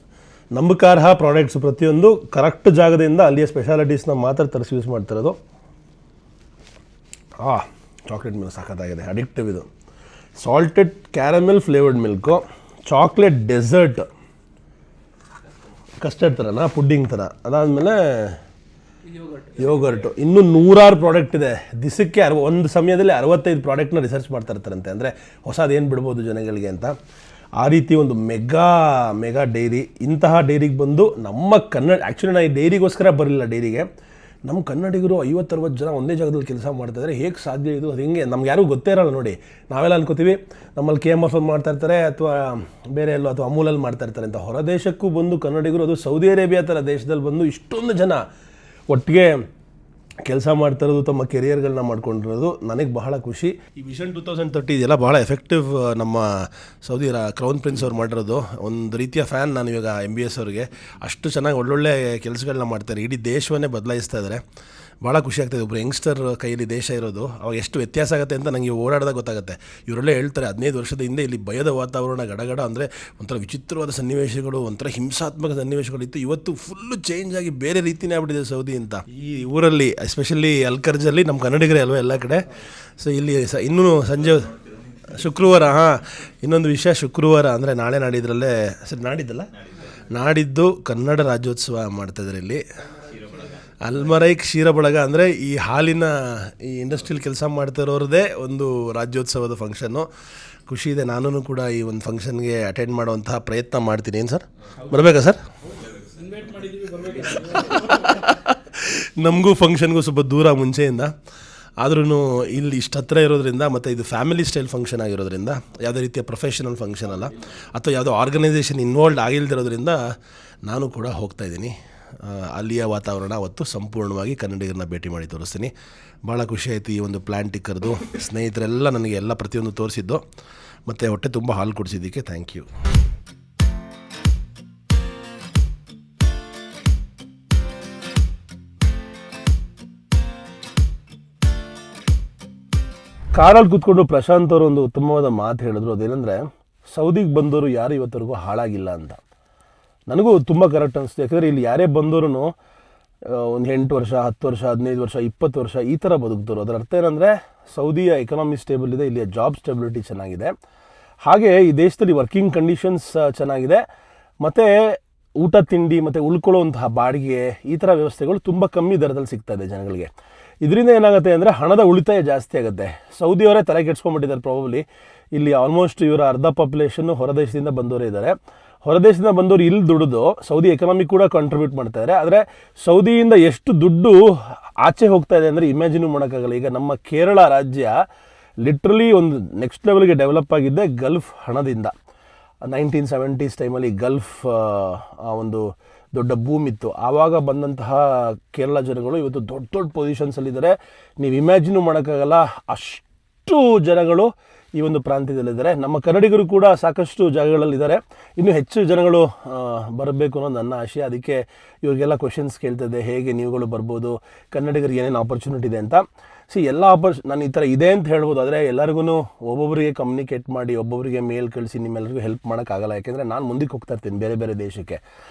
ನಂಬಿಕಾರ್ಹ ಪ್ರಾಡಕ್ಟ್ಸ್ ಪ್ರತಿಯೊಂದು ಕರೆಕ್ಟ್ ಜಾಗದಿಂದ ಅಲ್ಲಿಯ ಸ್ಪೆಷಾಲಿಟೀಸ್ನ ಮಾತ್ರ ತರಿಸಿ ಯೂಸ್ ಮಾಡ್ತಿರೋದು. ಚಾಕ್ಲೇಟ್ ಮಿಲ್ಕ್ ಸಖತ್ತಾಗಿದೆ, ಅಡಿಕ್ಟಿವ್ ಇದು. Salted caramel flavoured milk, chocolate dessert, custard ಥರನಾ, ಪುಡ್ಡಿಂಗ್ ಥರ. ಅದಾದಮೇಲೆ ಯೋಗರ್ಟು. ಇನ್ನೂ 100 ಪ್ರಾಡಕ್ಟ್ ಇದೆ. ದಿಸಕ್ಕೆ ಒಂದು ಸಮಯದಲ್ಲಿ 65 ಪ್ರಾಡಕ್ಟ್ನ ರಿಸರ್ಚ್ ಮಾಡ್ತಾ ಇರ್ತಾರಂತೆ, ಅಂದರೆ ಹೊಸದೇನು ಬಿಡ್ಬೋದು ಜನಗಳಿಗೆ ಅಂತ. ಆ ರೀತಿ ಒಂದು ಮೆಗಾ ಡೈರಿ. ಇಂತಹ ಡೈರಿಗೆ ಬಂದು ನಮ್ಮ ಆ್ಯಕ್ಚುಲಿ ನಾನು ಈ ಡೈರಿಗೋಸ್ಕರ ಬರಲಿಲ್ಲ ಡೈರಿಗೆ. ನಮ್ಮ ಕನ್ನಡಿಗರು 50-60 ಜನ ಒಂದೇ ಜಾಗದಲ್ಲಿ ಕೆಲಸ ಮಾಡ್ತಾಯಿದ್ದಾರೆ, ಹೇಗೆ ಸಾಧ್ಯ ಇದು? ಅದು ಹಿಂಗೆ ನಮ್ಗೆ ಯಾರಿಗೂ ಗೊತ್ತೇ ಇರಲ್ಲ ನೋಡಿ. ನಾವೆಲ್ಲ ಅನ್ಕೋತೀವಿ ನಮ್ಮಲ್ಲಿ KMF ಮಾಡ್ತಾಯಿರ್ತಾರೆ ಅಥವಾ ಬೇರೆ ಎಲ್ಲೋ ಅಥವಾ ಅಮೂಲಲ್ಲಿ ಮಾಡ್ತಾಯಿರ್ತಾರೆ ಅಂತ. ಹೊರದೇಶಕ್ಕೂ ಬಂದು ಕನ್ನಡಿಗರು, ಅದು ಸೌದಿ ಅರೇಬಿಯಾ ಥರ ದೇಶದಲ್ಲಿ ಬಂದು ಇಷ್ಟೊಂದು ಜನ ಒಟ್ಟಿಗೆ ಕೆಲಸ ಮಾಡ್ತಿರೋದು, ತಮ್ಮ ಕೆರಿಯರ್ಗಳನ್ನ ಮಾಡ್ಕೊಂಡಿರೋದು ನನಗೆ ಬಹಳ ಖುಷಿ. ಈ ವಿಷನ್ 2030 ಇದೆಲ್ಲ ಬಹಳ ಎಫೆಕ್ಟಿವ್. ನಮ್ಮ ಸೌದಿ ಕ್ರೌನ್ ಪ್ರಿನ್ಸ್ ಅವ್ರು ಮಾಡಿರೋದು. ಒಂದು ರೀತಿಯ ಫ್ಯಾನ್ ನಾನು ಇವಾಗ MBS ಅವ್ರಿಗೆ. ಅಷ್ಟು ಚೆನ್ನಾಗಿ ಒಳ್ಳೊಳ್ಳೆ ಕೆಲಸಗಳನ್ನ ಮಾಡ್ತಾರೆ, ಇಡೀ ದೇಶವನ್ನೇ ಬದಲಾಯಿಸ್ತಾ ಇದ್ದಾರೆ. ಭಾಳ ಖುಷಿ ಆಗ್ತಾಯಿದೆ ಒಬ್ಬರು ಯಂಗ್ಸ್ಟರ್ ಕೈಯಲ್ಲಿ ದೇಶ ಇರೋದು. ಅವಾಗ ಎಷ್ಟು ವ್ಯತ್ಯಾಸ ಆಗುತ್ತೆ ಅಂತ ನನಗೆ ಓಡಾಡಿದಾಗ ಗೊತ್ತಾಗುತ್ತೆ. ಇವರೆಲ್ಲ ಹೇಳ್ತಾರೆ 15 ವರ್ಷದ ಹಿಂದೆ ಇಲ್ಲಿ ಭಯದ ವಾತಾವರಣ, ಗಡಗಡ ಅಂದರೆ ಒಂಥರ ವಿಚಿತ್ರವಾದ ಸನ್ನಿವೇಶಗಳು, ಒಂಥರ ಹಿಂಸಾತ್ಮಕ ಸನ್ನಿವೇಶಗಳಿತ್ತು. ಇವತ್ತು ಫುಲ್ಲು ಚೇಂಜ್ ಆಗಿ ಬೇರೆ ರೀತಿಯೇ ಆಗ್ಬಿಟ್ಟಿದೆ ಸೌದಿ ಅಂತ. ಈ ಊರಲ್ಲಿ ಎಸ್ಪೆಷಲಿ ಅಲ್ಕರ್ಜಲ್ಲಿ ನಮ್ಮ ಕನ್ನಡಿಗರೇ ಅಲ್ವಾ ಎಲ್ಲ ಕಡೆ. ಸೊ ಇಲ್ಲಿ ಇನ್ನೂ ಸಂಜೆ ಶುಕ್ರವಾರ, ಇನ್ನೊಂದು ವಿಷಯ, ಶುಕ್ರವಾರ ಅಂದರೆ ನಾಳೆ ನಾಡಿದ್ರಲ್ಲೇ ನಾಡಿದ್ದು ಕನ್ನಡ ರಾಜ್ಯೋತ್ಸವ ಮಾಡ್ತಾಯಿದ್ದಾರೆ ಇಲ್ಲಿ ಅಲ್ಮರೈ ಕ್ಷೀರ ಬಳಗ. ಅಂದರೆ ಈ ಹಾಲಿನ ಈ ಇಂಡಸ್ಟ್ರಿಯಲ್ಲಿ ಕೆಲಸ ಮಾಡ್ತಿರೋರದೇ ಒಂದು ರಾಜ್ಯೋತ್ಸವದ ಫಂಕ್ಷನ್ನು. ಖುಷಿ ಇದೆ. ನಾನು ಕೂಡ ಈ ಒಂದು ಫಂಕ್ಷನ್ಗೆ ಅಟೆಂಡ್ ಮಾಡುವಂತಹ ಪ್ರಯತ್ನ ಮಾಡ್ತೀನಿ. ಏನು ಸರ್, ಬರಬೇಕಾ ಸರ್? ನಮಗೂ ಫಂಕ್ಷನ್ಗೂ ಸ್ವಲ್ಪ ದೂರ ಮುಂಚೆಯಿಂದ, ಆದ್ರೂ ಇಲ್ಲಿ ಇಷ್ಟು ಹತ್ತಿರ ಇರೋದ್ರಿಂದ, ಮತ್ತು ಇದು ಫ್ಯಾಮಿಲಿ ಸ್ಟೈಲ್ ಫಂಕ್ಷನ್ ಆಗಿರೋದ್ರಿಂದ, ಯಾವುದೇ ರೀತಿಯ ಪ್ರೊಫೆಷನಲ್ ಫಂಕ್ಷನ್ ಅಲ್ಲ ಅಥವಾ ಯಾವುದೋ ಆರ್ಗನೈಸೇಷನ್ ಇನ್ವಾಲ್ವ್ಡ್ ಆಗಿಲ್ದಿರೋದ್ರಿಂದ ನಾನು ಕೂಡ ಹೋಗ್ತಾಯಿದ್ದೀನಿ. ಅಲ್ಲಿಯ ವಾತಾವರಣ ಅವತ್ತು ಸಂಪೂರ್ಣವಾಗಿ ಕನ್ನಡಿಗರನ್ನ ಭೇಟಿ ಮಾಡಿ ತೋರಿಸ್ತೀನಿ. ಭಾಳ ಖುಷಿಯಾಯಿತು ಈ ಒಂದು ಪ್ಲ್ಯಾನ್ ಟಿಕ್ಕರ್ದು. ಸ್ನೇಹಿತರೆಲ್ಲ ನನಗೆ ಎಲ್ಲ ಪ್ರತಿಯೊಂದು ತೋರಿಸಿದ್ದು, ಮತ್ತು ಹೊಟ್ಟೆ ತುಂಬ ಹಾಲು ಕುಡಿಸಿದ್ದಕ್ಕೆ ಥ್ಯಾಂಕ್ ಯು. ಕಾರಲ್ಲಿ ಕೂತ್ಕೊಂಡು ಪ್ರಶಾಂತ್ ಅವರು ಒಂದು ಉತ್ತಮವಾದ ಮಾತು ಹೇಳಿದ್ರು. ಅದೇನೆಂದರೆ, ಸೌದಿಗೆ ಬಂದವರು ಯಾರು ಇವತ್ತರೆಗೂ ಹಾಳಾಗಿಲ್ಲ ಅಂತ. ನನಗೂ ತುಂಬ ಕರೆಕ್ಟ್ ಅನಿಸ್ತು. ಯಾಕಂದರೆ ಇಲ್ಲಿ ಯಾರೇ ಬಂದವರು ಒಂದು 8 ವರ್ಷ, 10 ವರ್ಷ, 15 ವರ್ಷ, 20 ವರ್ಷ ಈ ಥರ ಬದುಕ್ತರು. ಅದರ ಅರ್ಥ ಏನಂದರೆ, ಸೌದಿಯ ಎಕನಾಮಿ ಸ್ಟೇಬಲ್ ಇದೆ, ಇಲ್ಲಿಯ ಜಾಬ್ ಸ್ಟೆಬಿಲಿಟಿ ಚೆನ್ನಾಗಿದೆ, ಹಾಗೆ ಈ ದೇಶದಲ್ಲಿ ವರ್ಕಿಂಗ್ ಕಂಡೀಷನ್ಸ್ ಚೆನ್ನಾಗಿದೆ, ಮತ್ತು ಊಟ ತಿಂಡಿ ಮತ್ತು ಉಳ್ಕೊಳ್ಳುವಂತಹ ಬಾಡಿಗೆ ಈ ಥರ ವ್ಯವಸ್ಥೆಗಳು ತುಂಬ ಕಮ್ಮಿ ದರದಲ್ಲಿ ಸಿಗ್ತಾ ಇದೆ ಜನಗಳಿಗೆ. ಇದರಿಂದ ಏನಾಗುತ್ತೆ ಅಂದರೆ ಹಣದ ಉಳಿತಾಯ ಜಾಸ್ತಿ ಆಗುತ್ತೆ. ಸೌದಿಯವರೇ ತಲೆ ಕೆಡ್ಸ್ಕೊಂಡ್ಬಿಟ್ಟಿದ್ದಾರೆ ಪ್ರಾಬಬ್ಲಿ. ಇಲ್ಲಿ ಆಲ್ಮೋಸ್ಟ್ ಇವರ ಅರ್ಧ ಪಾಪ್ಯುಲೇಷನ್ನು ಹೊರದೇಶದಿಂದ ಬಂದವರೇ ಇದ್ದಾರೆ. ಹೊರದೇಶದಿಂದ ಬಂದವರು ಇಲ್ಲಿ ದುಡಿದು ಸೌದಿ ಎಕನಾಮಿ ಕೂಡ ಕಾಂಟ್ರಿಬ್ಯೂಟ್ ಮಾಡ್ತಾಯಿದ್ದಾರೆ. ಆದರೆ ಸೌದಿಯಿಂದ ಎಷ್ಟು ದುಡ್ಡು ಆಚೆ ಹೋಗ್ತಾ ಇದೆ ಅಂದರೆ ಇಮ್ಯಾಜಿನ್ ಮಾಡೋಕ್ಕಾಗಲ್ಲ. ಈಗ ನಮ್ಮ ಕೇರಳ ರಾಜ್ಯ ಲಿಟ್ರಲಿ ಒಂದು ನೆಕ್ಸ್ಟ್ ಲೆವೆಲ್ಗೆ ಡೆವಲಪ್ ಆಗಿದ್ದೆ ಗಲ್ಫ್ ಹಣದಿಂದ. 1970s ಟೈಮಲ್ಲಿ ಗಲ್ಫ್ ಒಂದು ದೊಡ್ಡ ಬೂಮ್ ಇತ್ತು. ಆವಾಗ ಬಂದಂತಹ ಕೇರಳ ಜನಗಳು ಇವತ್ತು ದೊಡ್ಡ ದೊಡ್ಡ ಪೊಸಿಷನ್ಸಲ್ಲಿದ್ದಾರೆ. ನೀವು ಇಮ್ಯಾಜಿನ್ ಮಾಡೋಕ್ಕಾಗಲ್ಲ, ಅಷ್ಟು ಜನಗಳು ಈ ಒಂದು ಪ್ರಾಂತ್ಯದಲ್ಲಿದ್ದಾರೆ. ನಮ್ಮ ಕನ್ನಡಿಗರು ಕೂಡ ಸಾಕಷ್ಟು ಜಾಗಗಳಲ್ಲಿದ್ದಾರೆ. ಇನ್ನೂ ಹೆಚ್ಚು ಜನಗಳು ಬರಬೇಕು ಅನ್ನೋದು ನನ್ನ ಆಶೆ. ಅದಕ್ಕೆ ಇವ್ರಿಗೆಲ್ಲ ಕ್ವಶನ್ಸ್ ಕೇಳ್ತಿದ್ದೆ, ಹೇಗೆ ನೀವುಗಳು ಬರ್ಬೋದು, ಕನ್ನಡಿಗರಿಗೆ ಏನೇನು ಆಪರ್ಚುನಿಟಿ ಇದೆ ಅಂತ. ಎಲ್ಲ ನಾನು ಈ ಥರ ಇದೆ ಅಂತ ಹೇಳ್ಬೋದು. ಆದರೆ ಎಲ್ಲರಿಗೂ ಒಬ್ಬೊಬ್ಬರಿಗೆ ಕಮ್ಯುನಿಕೇಟ್ ಮಾಡಿ, ಒಬ್ಬೊಬ್ಬರಿಗೆ ಮೇಲ್ ಕಳಿಸಿ ನಿಮ್ಮೆಲ್ಲರಿಗೂ ಹೆಲ್ಪ್ ಮಾಡೋಕ್ಕಾಗಲ್ಲ. ಯಾಕೆಂದರೆ ನಾನು ಮುಂದಕ್ಕೆ ಹೋಗ್ತಾ ಇರ್ತೀನಿ ಬೇರೆ ಬೇರೆ ದೇಶಕ್ಕೆ.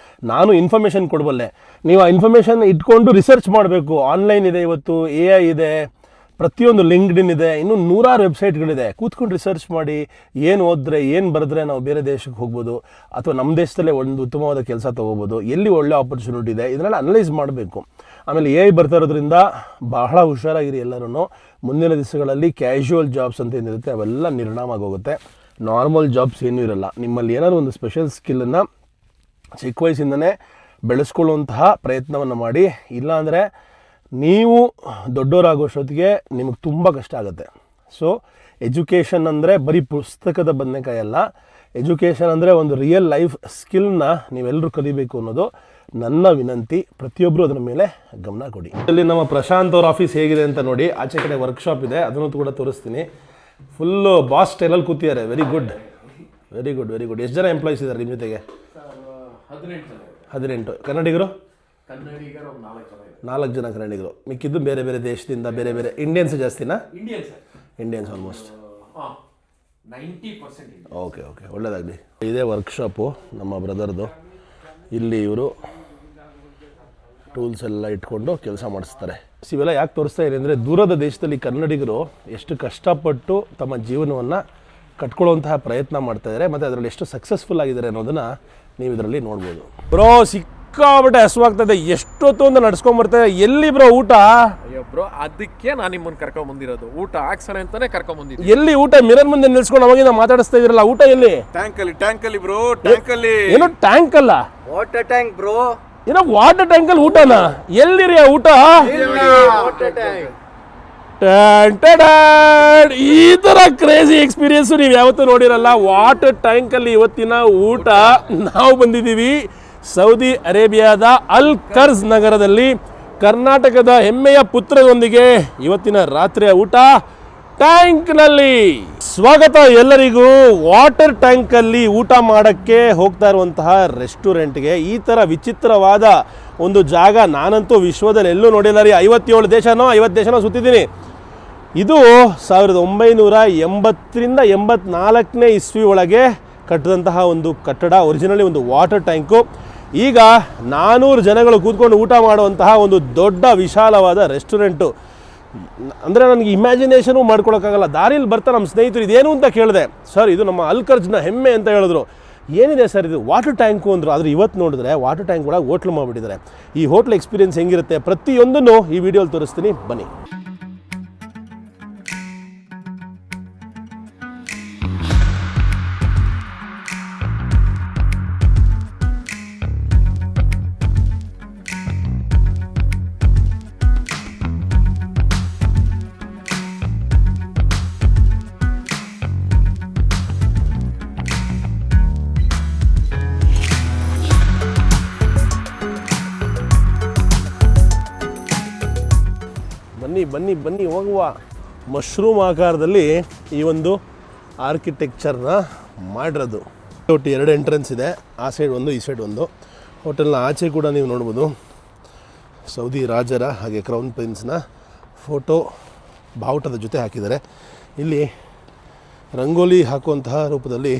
ನಾನು ಇನ್ಫಾರ್ಮೇಷನ್ ಕೊಡಬಲ್ಲೆ, ನೀವು ಆ ಇನ್ಫಾರ್ಮೇಷನ್ ಇಟ್ಕೊಂಡು ರಿಸರ್ಚ್ ಮಾಡಬೇಕು. ಆನ್ಲೈನ್ ಇದೆ, ಇವತ್ತು AI ಇದೆ, ಪ್ರತಿಯೊಂದು ಲಿಂಕ್ಡ್ಇನ್ ಇದೆ, ಇನ್ನೂ 100 ವೆಬ್ಸೈಟ್ಗಳಿದೆ. ಕೂತ್ಕೊಂಡು ರಿಸರ್ಚ್ ಮಾಡಿ ಏನು ಓದಿದ್ರೆ ಏನು ಬರೆದ್ರೆ ನಾವು ಬೇರೆ ದೇಶಕ್ಕೆ ಹೋಗ್ಬೋದು, ಅಥವಾ ನಮ್ಮ ದೇಶದಲ್ಲೇ ಒಂದು ಉತ್ತಮವಾದ ಕೆಲಸ ತೊಗೋಬೋದು, ಎಲ್ಲಿ ಒಳ್ಳೆ ಆಪರ್ಚುನಿಟಿ ಇದೆ, ಇದನ್ನೆಲ್ಲ ಅನಲೈಸ್ ಮಾಡಬೇಕು. ಆಮೇಲೆ AI ಬರ್ತಾ ಇರೋದ್ರಿಂದ ಬಹಳ ಹುಷಾರಾಗಿರಿ ಎಲ್ಲರೂ. ಮುಂದಿನ ದಿವಸಗಳಲ್ಲಿ ಕ್ಯಾಶುವಲ್ ಜಾಬ್ಸ್ ಅಂತ ಏನಿರುತ್ತೆ ಅವೆಲ್ಲ ನಿರ್ನಾಮ ಆಗೋಗುತ್ತೆ. ನಾರ್ಮಲ್ ಜಾಬ್ಸ್ ಏನೂ ಇರಲ್ಲ. ನಿಮ್ಮಲ್ಲಿ ಏನಾದರೂ ಒಂದು ಸ್ಪೆಷಲ್ ಸ್ಕಿಲ್ಲನ್ನು ಚಿಕ್ಕ ವಯಸ್ಸಿಂದನೇ ಬೆಳೆಸ್ಕೊಳ್ಳುವಂತಹ ಪ್ರಯತ್ನವನ್ನು ಮಾಡಿ. ಇಲ್ಲಾಂದರೆ ನೀವು ದೊಡ್ಡವರಾಗೋಷ್ಟೊತ್ತಿಗೆ ನಿಮಗೆ ತುಂಬ ಕಷ್ಟ ಆಗುತ್ತೆ. ಸೊ ಎಜುಕೇಷನ್ ಅಂದರೆ ಬರೀ ಪುಸ್ತಕದ ಬದನೆಕಾಯಿ ಅಲ್ಲ. ಎಜುಕೇಷನ್ ಅಂದರೆ ಒಂದು ರಿಯಲ್ ಲೈಫ್ ಸ್ಕಿಲ್ನ ನೀವೆಲ್ಲರೂ ಕಲಿಬೇಕು ಅನ್ನೋದು ನನ್ನ ವಿನಂತಿ. ಪ್ರತಿಯೊಬ್ಬರು ಅದರ ಮೇಲೆ ಗಮನ ಕೊಡಿ. ಇಲ್ಲಿ ನಮ್ಮ ಪ್ರಶಾಂತ್ ಅವ್ರ ಆಫೀಸ್ ಹೇಗಿದೆ ಅಂತ ನೋಡಿ. ಆಚೆ ಕಡೆ ವರ್ಕ್ಶಾಪ್ ಇದೆ, ಅದನ್ನು ಕೂಡ ತೋರಿಸ್ತೀನಿ. ಫುಲ್ಲು ಬಾಸ್ ಸ್ಟೈಲಲ್ಲಿ ಕೂತಿದ್ದಾರೆ. Very good, very good, very good. ಎಷ್ಟು ಜನ ಎಂಪ್ಲಾಯೀಸ್ ಇದ್ದಾರೆ ನಿಮ್ಮ ಜೊತೆಗೆ? 18 ಕನ್ನಡಿಗರು? 4 ಜನ ಕನ್ನಡಿಗರು. ಮಿಕ್ಕಿದ್ದು ಬೇರೆ ಬೇರೆ ದೇಶದಿಂದ, ಬೇರೆ ಬೇರೆ. ಇಂಡಿಯನ್ಸ್ ಜಾಸ್ತಿನಾ? Indians almost 90%. ಓಕೆ, ಒಳ್ಳೆಯದಾಗಲಿ. ಇದೇ ವರ್ಕ್ಶಾಪು ನಮ್ಮ ಬ್ರದರ್ದು. ಇಲ್ಲಿ ಇವರು ಟೂಲ್ಸ್ ಎಲ್ಲ ಇಟ್ಕೊಂಡು ಕೆಲಸ ಮಾಡಿಸ್ತಾರೆ. ಇವೆಲ್ಲ ಯಾಕೆ ತೋರಿಸ್ತಾ ಇದೆ ಅಂದರೆ ದೂರದ ದೇಶದಲ್ಲಿ ಕನ್ನಡಿಗರು ಎಷ್ಟು ಕಷ್ಟಪಟ್ಟು ತಮ್ಮ ಜೀವನವನ್ನು ಕಟ್ಕೊಳ್ಳುವಂತಹ ಪ್ರಯತ್ನ ಮಾಡ್ತಾ ಇದ್ದಾರೆ ಮತ್ತು ಅದರಲ್ಲಿ ಎಷ್ಟು ಸಕ್ಸಸ್ಫುಲ್ ಆಗಿದ್ದಾರೆ ಅನ್ನೋದನ್ನು ನೀವು ಇದರಲ್ಲಿ ನೋಡ್ಬೋದು. ಬ್ರೋ ಸಿಕ್ಕಾಬಿಟ್ಟೆ ಹಸುವಾಗ್ತದೆ, ಎಷ್ಟೊತ್ತು ಅಂತ ನಡ್ಸ್ಕೊಂಬರ್ತಾರೆ. ಎಲ್ಲಿ ಬ್ರೋ ಊಟ? ಅಯ್ಯೋ ಬ್ರೋ, ಅದಕ್ಕೆ ನಾನು ನಿಮ್ಮನ್ನು ಕರ್ಕೊಂಡ್ ಬಂದಿರೋದು, ಊಟ ಹಾಕ್ಸೋಣ ಅಂತಾನೆ ಕರ್ಕೊಂಡ್ ಬಂದಿದ್ದೀನಿ. ಎಲ್ಲಿ ಊಟ? ಮಿರರ್ ಮುಂದೆ ನಿಲ್ಸ್ಕೊಂಡು ಅವಾಗಿಂದ ಮಾತಾಡಿಸ್ತಾ ಇದ್ರಲ್ಲ, ಊಟ ಎಲ್ಲಿ? ಟ್ಯಾಂಕಲ್ಲಿ ಬ್ರೋ, ಟ್ಯಾಂಕಲ್ಲಿ. ಏನೋ ಟ್ಯಾಂಕ್ ಅಲ್ಲ, ವಾಟರ್ ಟ್ಯಾಂಕ್ ಬ್ರೋ. ಏನೋ ವಾಟರ್ ಟ್ಯಾಂಕಲ್ಲಿ ಊಟನಾ? ಎಲ್ಲಿರಿ ಆ ಊಟ? Water tank. ಈ ತರ ಕ್ರೇಜಿ ಎಕ್ಸ್ಪೀರಿಯನ್ಸ್ ನೀವು ಯಾವತ್ತೂ ನೋಡಿರಲ್ಲ. ವಾಟರ್ ಟ್ಯಾಂಕ್ ಅಲ್ಲಿ ಇವತ್ತಿನ ಊಟ. ನಾವು ಬಂದಿದ್ದೀವಿ ಸೌದಿ ಅರೇಬಿಯಾದ ಅಲ್ ಕರ್ಜ್ ನಗರದಲ್ಲಿ, ಕರ್ನಾಟಕದ ಹೆಮ್ಮೆಯ ಪುತ್ರರೊಂದಿಗೆ ಇವತ್ತಿನ ರಾತ್ರಿಯ ಊಟ ಟ್ಯಾಂಕ್ನಲ್ಲಿ. ಸ್ವಾಗತ ಎಲ್ಲರಿಗೂ. ವಾಟರ್ ಟ್ಯಾಂಕಲ್ಲಿ ಊಟ ಮಾಡೋಕ್ಕೆ ಹೋಗ್ತಾ ಇರುವಂತಹ ರೆಸ್ಟೋರೆಂಟ್ಗೆ. ಈ ಥರ ವಿಚಿತ್ರವಾದ ಒಂದು ಜಾಗ ನಾನಂತೂ ವಿಶ್ವದಲ್ಲಿ ಎಲ್ಲೂ ನೋಡಿಲ್ಲ ರೀ. 50 ದೇಶನೋ ಸುತ್ತಿದ್ದೀನಿ. ಇದು 1980ರಿಂದ 84ನೇ ಇಸ್ವಿ ಒಳಗೆ ಕಟ್ಟಿದಂತಹ ಒಂದು ಕಟ್ಟಡ. ಒರಿಜಿನಲಿ ಒಂದು ವಾಟರ್ ಟ್ಯಾಂಕು. ಈಗ 400 ಜನಗಳು ಕೂತ್ಕೊಂಡು ಊಟ ಮಾಡುವಂತಹ ಒಂದು ದೊಡ್ಡ ವಿಶಾಲವಾದ ರೆಸ್ಟೋರೆಂಟು. ಅಂದರೆ ನನಗೆ ಇಮ್ಯಾಜಿನೇಷನು ಮಾಡ್ಕೊಳಕ್ಕಾಗಲ್ಲ. ದಾರಿಯಲ್ಲಿ ಬರ್ತಾ ನಮ್ಮ ಸ್ನೇಹಿತರು ಇದೇನು ಅಂತ ಕೇಳಿದೆ. ಸರ್ ಇದು ನಮ್ಮ ಅಲ್ ಕರ್ಜ್ನ ಹೆಮ್ಮೆ ಅಂತ ಹೇಳಿದ್ರು. ಏನಿದೆ ಸರ್ ಇದು? ವಾಟರ್ ಟ್ಯಾಂಕು ಅಂದರು. ಆದರೆ ಇವತ್ತು ನೋಡಿದ್ರೆ ವಾಟರ್ ಟ್ಯಾಂಕ್ ಒಳಗೆ ಹೋಟ್ಲು ಮಾಡಿಬಿಟ್ಟಿದ್ದಾರೆ. ಈ ಹೋಟ್ಲ್ ಎಕ್ಸ್ಪೀರಿಯನ್ಸ್ ಹೆಂಗಿರುತ್ತೆ ಪ್ರತಿಯೊಂದನ್ನು ಈ ವಿಡಿಯೋಲಿ ತೋರಿಸ್ತೀನಿ, ಬನ್ನಿ. ಬನ್ನಿ ಬನ್ನಿ ಹೋಗುವ. ಮಶ್ರೂಮ್ ಆಕಾರದಲ್ಲಿ ಈ ಒಂದು ಆರ್ಕಿಟೆಕ್ಚರ್ನ ಮಾಡಿರೋದು. ಒಟ್ಟು 2 ಎಂಟ್ರೆನ್ಸ್ ಇದೆ, ಆ ಸೈಡ್ ಒಂದು ಈ ಸೈಡ್ ಒಂದು. ಹೋಟೆಲ್ನ ಆಚೆ ಕೂಡ ನೀವು ನೋಡ್ಬೋದು ಸೌದಿ ರಾಜರ ಹಾಗೆ ಕ್ರೌನ್ ಪ್ರಿನ್ಸ್ನ ಫೋಟೋ ಬಾವುಟದ ಜೊತೆ ಹಾಕಿದ್ದಾರೆ. ಇಲ್ಲಿ ರಂಗೋಲಿ ಹಾಕುವಂತಹ ರೂಪದಲ್ಲಿ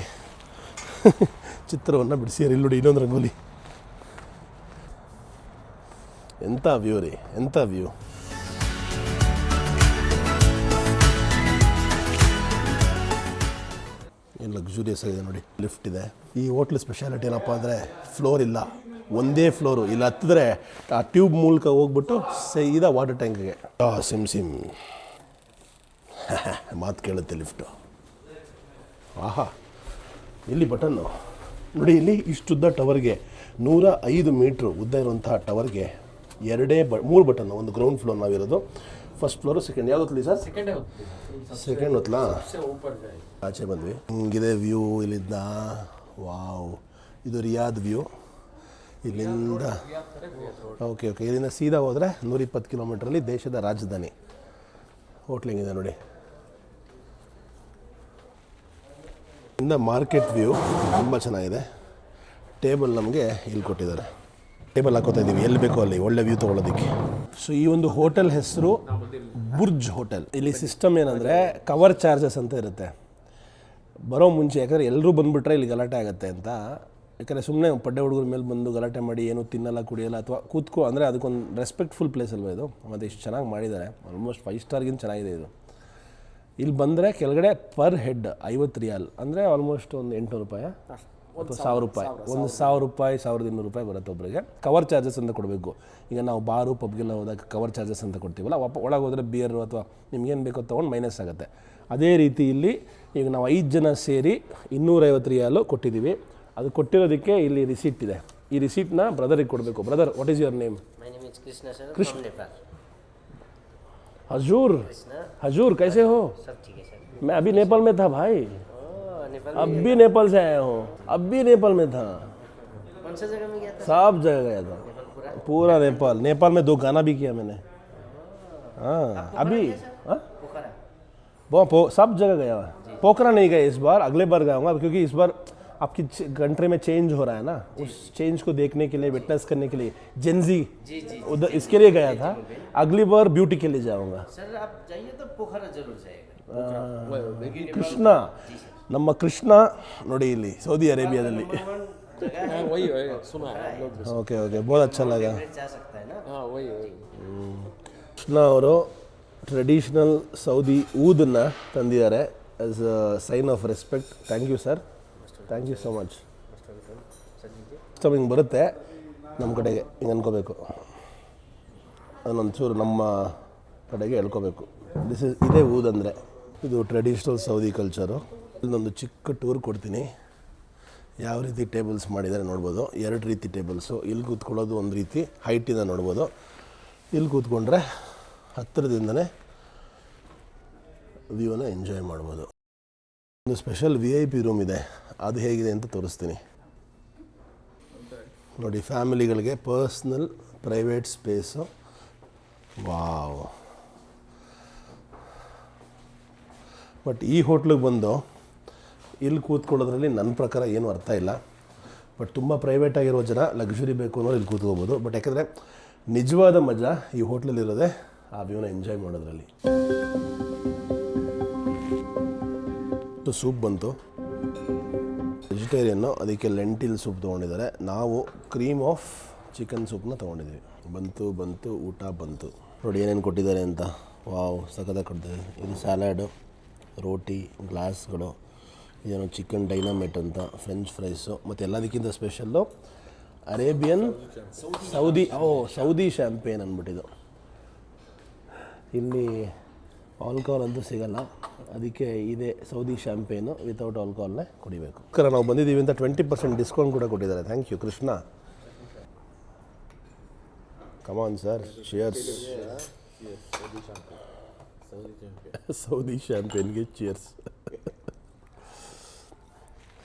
ಚಿತ್ರವನ್ನು ಬಿಡಿಸಿದ್ದಾರೆ. ಇಲ್ಲಿ ನೋಡಿ ಇನ್ನೊಂದು ರಂಗೋಲಿ. ಎಂಥ ವ್ಯೂ ರೀ, ಎಂಥ ವ್ಯೂ. ಏನು ಲಕ್ಸುರಿಯಸ್ ಆಗಿದೆ ನೋಡಿ. ಲಿಫ್ಟ್ ಇದೆ. ಈ ಹೋಟ್ಲ್ ಸ್ಪೆಷಾಲಿಟಿ ಏನಪ್ಪ ಅಂದರೆ ಫ್ಲೋರ್ ಇಲ್ಲ, ಒಂದೇ ಫ್ಲೋರು. ಇಲ್ಲಿ ಹತ್ತಿದ್ರೆ ಆ ಟ್ಯೂಬ್ ಮೂಲಕ ಹೋಗ್ಬಿಟ್ಟು ಸೀದಾ ವಾಟರ್ ಟ್ಯಾಂಕ್ಗೆ. ಸಿಮ್ ಮಾತು ಕೇಳುತ್ತೆ ಲಿಫ್ಟು. ಆಹಾ, ಇಲ್ಲಿ ಬಟನ್ನು ನೋಡಿ. ಇಲ್ಲಿ ಇಷ್ಟುದ್ದ ಟವರ್ಗೆ 105 ಮೀಟ್ರ್ ಉದ್ದ ಇರುವಂತಹ ಟವರ್ಗೆ 3 ಬಟನ್ನು. ಒಂದು ಗ್ರೌಂಡ್ ಫ್ಲೋರ್ ನಾವಿರೋದು, ಫಸ್ಟ್ ಫ್ಲೋರು, ಸೆಕೆಂಡ್. ಯಾವ್ದು ಹೊತ್ತಲಿ ಸರ್? ಸೆಕೆಂಡ್ ಹೊತ್ತಲಾ? ಆಚೆ ಬಂದ್ವಿ. ಹಿಂಗಿದೆ ವ್ಯೂ ಇಲ್ಲಿಂದ. ವಾವ್, ಇದು ರಿಯಾದ್ ವ್ಯೂ. ಇಲ್ಲಿಂದ ಓಕೆ ಇಲ್ಲಿಂದ ಸೀದಾ ಹೋದರೆ 120 ಕಿಲೋಮೀಟ್ರಲ್ಲಿ ದೇಶದ ರಾಜಧಾನಿ. ಹೋಟ್ಲಿಂಗಿದೆ ನೋಡಿ. ಇಂದ ಮಾರ್ಕೆಟ್ ವ್ಯೂ ತುಂಬ ಚೆನ್ನಾಗಿದೆ. ಟೇಬಲ್ ನಮಗೆ ಇಲ್ಲಿ ಕೊಟ್ಟಿದ್ದಾರೆ. ಟೇಬಲ್ ಹಾಕೋತಾ ಇದ್ದೀವಿ ಎಲ್ಲಿ ಬೇಕೋ ಅಲ್ಲಿ, ಒಳ್ಳೆ ವ್ಯೂ ತೊಗೊಳೋದಕ್ಕೆ. ಸೊ ಈ ಒಂದು ಹೋಟೆಲ್ ಹೆಸರು ಬುರ್ಜ್ ಹೋಟೆಲ್. ಇಲ್ಲಿ ಸಿಸ್ಟಮ್ ಏನಂದರೆ ಕವರ್ ಚಾರ್ಜಸ್ ಅಂತ ಇರುತ್ತೆ ಬರೋ ಮುಂಚೆ. ಯಾಕಂದರೆ ಎಲ್ಲರೂ ಬಂದುಬಿಟ್ರೆ ಇಲ್ಲಿ ಗಲಾಟೆ ಆಗುತ್ತೆ ಅಂತ. ಯಾಕಂದರೆ ಸುಮ್ಮನೆ ಪಡ್ಡೆ ಹುಡುಗರ ಮೇಲೆ ಬಂದು ಗಲಾಟೆ ಮಾಡಿ ಏನು ತಿನ್ನಲ್ಲ ಕುಡಿಯಲ್ಲ ಅಥವಾ ಕೂತ್ಕೋ ಅಂದರೆ ಅದಕ್ಕೊಂದು ರೆಸ್ಪೆಕ್ಟ್ಫುಲ್ ಪ್ಲೇಸ್ ಅಲ್ವ ಇದು. ಮತ್ತು ಇಷ್ಟು ಚೆನ್ನಾಗಿ ಮಾಡಿದ್ದಾರೆ. ಆಲ್ಮೋಸ್ಟ್ 5 ಸ್ಟಾರ್ಗಿಂತ ಚೆನ್ನಾಗಿದೆ ಇದು. ಇಲ್ಲಿ ಬಂದರೆ ಕೆಳಗಡೆ ಪರ್ ಹೆಡ್ 50 ರಿಯಾಲ್ ಅಂದರೆ ಆಲ್ಮೋಸ್ಟ್ ಒಂದು 800 ರೂಪಾಯಿ ಅಥವಾ 1000 ರೂಪಾಯಿ. 1000 ರೂಪಾಯಿ 1200 ರೂಪಾಯಿ ಬರುತ್ತೆ ಒಬ್ಬರಿಗೆ. ಕವರ್ ಚಾರ್ಜಸ್ ಅಂತ ಕೊಡಬೇಕು. ಈಗ ನಾವು ಬಾರು ಪಬ್ಗೆಲ್ಲ ಹೋದಾಗ ಕವರ್ ಚಾರ್ಜಸ್ ಅಂತ ಕೊಡ್ತೀವಲ್ಲ, ಒಳಗೆ ಹೋದರೆ ಬಿಯರು ಅಥವಾ ನಿಮ್ಗೇನು ಬೇಕೋ ತೊಗೊಂಡು ಮೈನಸ್ ಆಗುತ್ತೆ. ಅದೇ ರೀತಿ ಇಲ್ಲಿ ಈಗ ನಾವು 5 ಜನ ಸೇರಿ 250 ರಿಯಾಲು ಕೊಟ್ಟಿದ್ದೀವಿ. ಅದು ಕೊಟ್ಟಿರೋದಕ್ಕೆ ಇಲ್ಲಿ ರಿಸೀಟ್ ಇದೆ. ಈ ರಿಸೀಟ್ನ ಬ್ರದರಿಗೆ ಕೊಡಬೇಕು. Brother, what is your name? My name is Krishna sir Krishna. from Nepal. हजूर कैसे हो? सब ठीक है सर. मैं अभी नेपाल में था भाई. नेपाल अब भी नेपाल से आया हूँ. अब भी नेपाल में था. कौन सा जगह में गया था? सब जगह गया था. पूरा नेपाल में 2 गाना भी किया मैंने. हाँ अभी पोखरा. सब जगह गया. पोखरा नहीं गया इस बार, अगले बार गया हूँ क्योंकि इस बार आपकी कंट्री में चेंज हो रहा है ना. उस चेंज को देखने के लिए, विटनेस करने के लिए, जेनजी उधर इसके लिए गया था. अगली बार ब्यूटी के लिए जाऊँगा. सर आप जाइए तो पोखरा जरूर जाएगा. ಕೃಷ್ಣ, ನಮ್ಮ ಕೃಷ್ಣ ನೋಡಿ ಇಲ್ಲಿ ಸೌದಿ ಅರೇಬಿಯಾದಲ್ಲಿ जगह है। वही सुना है हम लोग भी। ಓಕೆ ಓಕೆ ಬಹುತ್ ಅಚ್ಚಾ ಲಗಾ फेवरेट जा सकता है ना। हाँ वही ಕೃಷ್ಣ ಅವರು ಟ್ರೆಡಿಷ್ನಲ್ ಸೌದಿ ಊದನ್ನು ತಂದಿದ್ದಾರೆ as a sign of respect. Thank you sir, thank you so much. So ಹಿಂಗೆ ಬರುತ್ತೆ ನಮ್ಮ ಕಡೆಗೆ, ಹಿಂಗೆ ಅನ್ಕೋಬೇಕು, ಅದನ್ನೊಂಚೂರು ನಮ್ಮ ಕಡೆಗೆ ಹೇಳ್ಕೋಬೇಕು. ಇದೇ ಊದ್ ಅಂದರೆ ಇದು ಟ್ರೆಡಿಷ್ನಲ್ ಸೌದಿ ಕಲ್ಚರು. ಇಲ್ಲೊಂದು ಚಿಕ್ಕ ಟೂರ್ ಕೊಡ್ತೀನಿ. ಯಾವ ರೀತಿ ಟೇಬಲ್ಸ್ ಮಾಡಿದ್ದಾರೆ ನೋಡ್ಬೋದು. 2 ರೀತಿ ಟೇಬಲ್ಸು. ಇಲ್ಲಿ ಕೂತ್ಕೊಳ್ಳೋದು ಒಂದು ರೀತಿ ಹೈಟಿಂದ ನೋಡ್ಬೋದು. ಇಲ್ಲಿ ಕೂತ್ಕೊಂಡ್ರೆ ಹತ್ತಿರದಿಂದನೇ ವ್ಯೂನ ಎಂಜಾಯ್ ಮಾಡ್ಬೋದು. ಒಂದು ಸ್ಪೆಷಲ್ VIP ರೂಮ್ ಇದೆ, ಅದು ಹೇಗಿದೆ ಅಂತ ತೋರಿಸ್ತೀನಿ ನೋಡಿ. ಫ್ಯಾಮಿಲಿಗಳಿಗೆ personal private space. Wow. But ಈ ಹೋಟ್ಲಿಗೆ ಬಂದು ಇಲ್ಲಿ ಕೂತ್ಕೊಳ್ಳೋದ್ರಲ್ಲಿ ನನ್ನ ಪ್ರಕಾರ ಏನೂ ಅರ್ಥ ಇಲ್ಲ. ಬಟ್ ತುಂಬ ಪ್ರೈವೇಟಾಗಿರೋ ಜನ ಲಕ್ಸುರಿ ಬೇಕು ಅನ್ನೋರು ಇಲ್ಲಿ ಕೂತ್ಕೋಬೋದು. ಬಟ್ ಯಾಕಂದರೆ ನಿಜವಾದ ಮಜಾ ಈ ಹೋಟ್ಲಲ್ಲಿರೋದೇ ಆ ವ್ಯೂನ ಎಂಜಾಯ್ ಮಾಡೋದ್ರಲ್ಲಿ. ಸೂಪ್ ಬಂತು, ವೆಜಿಟೇರಿಯನ್ನು, ಅದಕ್ಕೆ ಲೆಂಟಿಲ್ ಸೂಪ್ ತೊಗೊಂಡಿದ್ದಾರೆ. ನಾವು ಕ್ರೀಮ್ ಆಫ್ ಚಿಕನ್ ಸೂಪ್ನ ತೊಗೊಂಡಿದ್ದೀವಿ. ಬಂತು ಊಟ ಬಂತು. ನೋಡಿ ಏನೇನು ಕೊಟ್ಟಿದ್ದಾರೆ ಅಂತ. ವಾವ್, ಸಖತ್ತಾಗಿ ಕೊಡ್ತಾರೆ. ಇದು ಸ್ಯಾಲಾಡು, ರೋಟಿ, ಗ್ಲಾಸ್ಗಳು, ಇದೇನೋ ಚಿಕನ್ ಡೈನಮೆಟ್ ಅಂತ, ಫ್ರೆಂಚ್ ಫ್ರೈಸು, ಮತ್ತು ಎಲ್ಲದಕ್ಕಿಂತ ಸ್ಪೆಷಲ್ಲು ಅರೇಬಿಯನ್ ಸೌದಿ ಶ್ಯಾಂಪೇನ್ ಅಂದ್ಬಿಟ್ಟಿದ್ದು. ಇಲ್ಲಿ ಆಲ್ಕೋಹಾಲ್ ಅಂತೂ ಸಿಗಲ್ಲ, ಅದಕ್ಕೆ ಇದೆ ಸೌದಿ ಶ್ಯಾಂಪೇನು ವಿತೌಟ್ ಆಲ್ಕೋಹಾಲ್ನೇ ಕುಡಿಬೇಕು. ನಾವು ಬಂದಿದ್ದೀವಿ ಅಂತ 20% ಡಿಸ್ಕೌಂಟ್ ಕೂಡ ಕೊಟ್ಟಿದ್ದಾರೆ. Thank you Krishna. Come on sir, cheers. Saudi ಶ್ಯಾಂಪೇನ್ಗೆ ಚಿಯರ್ಸ್.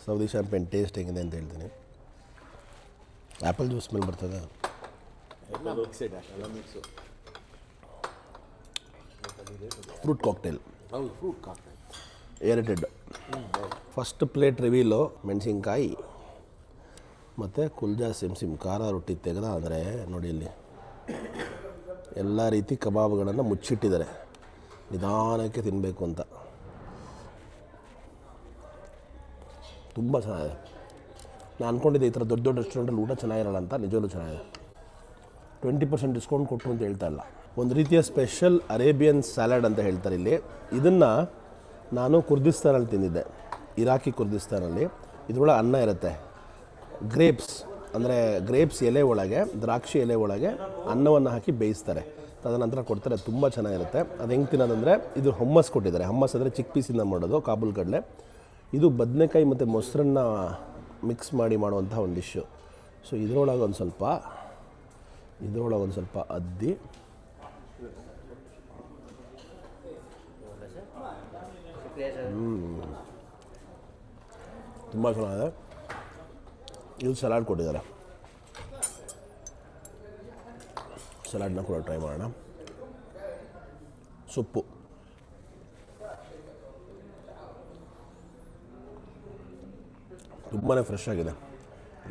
ಸೌದಿ ಶ್ಯಾಂಪೇನ್ ಟೇಸ್ಟ್ ಹೆಂಗಿದೆ ಅಂತ ಹೇಳ್ತೀನಿ. ಆ್ಯಪಲ್ ಜ್ಯೂಸ್ ಸ್ಮೆಲ್ ಬರ್ತದೆ. Fruit cocktail, aerated. First plate reveal ಮೆಣಸಿನ್ಕಾಯಿ ಮತ್ತು ಕುಲ್ಜಾ ಸಿಮ್ ಖಾರ ರೊಟ್ಟಿ ತೆಗೆದ ಅಂದರೆ ನೋಡಿ, ಇಲ್ಲಿ ಎಲ್ಲ ರೀತಿ ಕಬಾಬ್ಗಳನ್ನು ಮುಚ್ಚಿಟ್ಟಿದ್ದಾರೆ, ನಿಧಾನಕ್ಕೆ ತಿನ್ನಬೇಕು ಅಂತ. ತುಂಬ ಚೆನ್ನಾಗಿದೆ. ನಾನು ಅಂದ್ಕೊಂಡಿದ್ದೆ ಈ ಥರ ದೊಡ್ಡ ದೊಡ್ಡ ರೆಸ್ಟೋರೆಂಟಲ್ಲಿ ಊಟ ಚೆನ್ನಾಗಿರಲ್ಲ ಅಂತ. ನಿಜವೂ ಚೆನ್ನಾಗಿದೆ. 20% ಡಿಸ್ಕೌಂಟ್ ಕೊಟ್ಟರು ಅಂತ ಹೇಳ್ತಾ ಇಲ್ಲ. ಒಂದು ರೀತಿಯ ಸ್ಪೆಷಲ್ ಅರೇಬಿಯನ್ ಸ್ಯಾಲಡ್ ಅಂತ ಹೇಳ್ತಾರೆ ಇಲ್ಲಿ. ಇದನ್ನು ನಾನು ಕುರ್ದಿಸ್ತಾನಲ್ಲಿ ತಿಂದಿದ್ದೆ, ಇರಾಕಿ ಕುರ್ದಿಸ್ತಾನಲ್ಲಿ. ಇದರೊಳಗೆ ಅನ್ನ ಇರುತ್ತೆ. ಗ್ರೇಪ್ಸ್ ಎಲೆ ಒಳಗೆ, ದ್ರಾಕ್ಷಿ ಎಲೆ ಒಳಗೆ ಅನ್ನವನ್ನು ಹಾಕಿ ಬೇಯಿಸ್ತಾರೆ, ತದನಂತರ ಕೊಡ್ತಾರೆ. ತುಂಬ ಚೆನ್ನಾಗಿರುತ್ತೆ. ಅದು ಹೆಂಗೆ ತಿನ್ನೋದಂದರೆ, ಇದು ಹಮ್ಮಸ್ ಕೊಟ್ಟಿದ್ದಾರೆ. ಹಮ್ಮಸ್ ಅಂದರೆ ಚಿಕ್ಕ ಪೀಸಿಂದ ಮಾಡೋದು, ಕಾಬೂಲ್ ಕಡಲೆ. ಇದು ಬದನೆಕಾಯಿ ಮತ್ತು ಮೊಸರನ್ನ ಮಿಕ್ಸ್ ಮಾಡಿ ಮಾಡುವಂಥ ಒಂದು ಡಿಶ್ಶು. ಸೊ ಇದರೊಳಗೆ ಒಂದು ಸ್ವಲ್ಪ ಅದ್ದಿ ತುಂಬ ಚೆನ್ನಾಗಿದೆ. ಇದು ಸಲಾಡ್ ಕೊಟ್ಟಿದ್ದಾರೆ. ಸಲಾಡ್ನ ಕೂಡ ಟ್ರೈ ಮಾಡೋಣ. ಸೊಪ್ಪು ತುಂಬಾ ಫ್ರೆಶ್ ಆಗಿದೆ.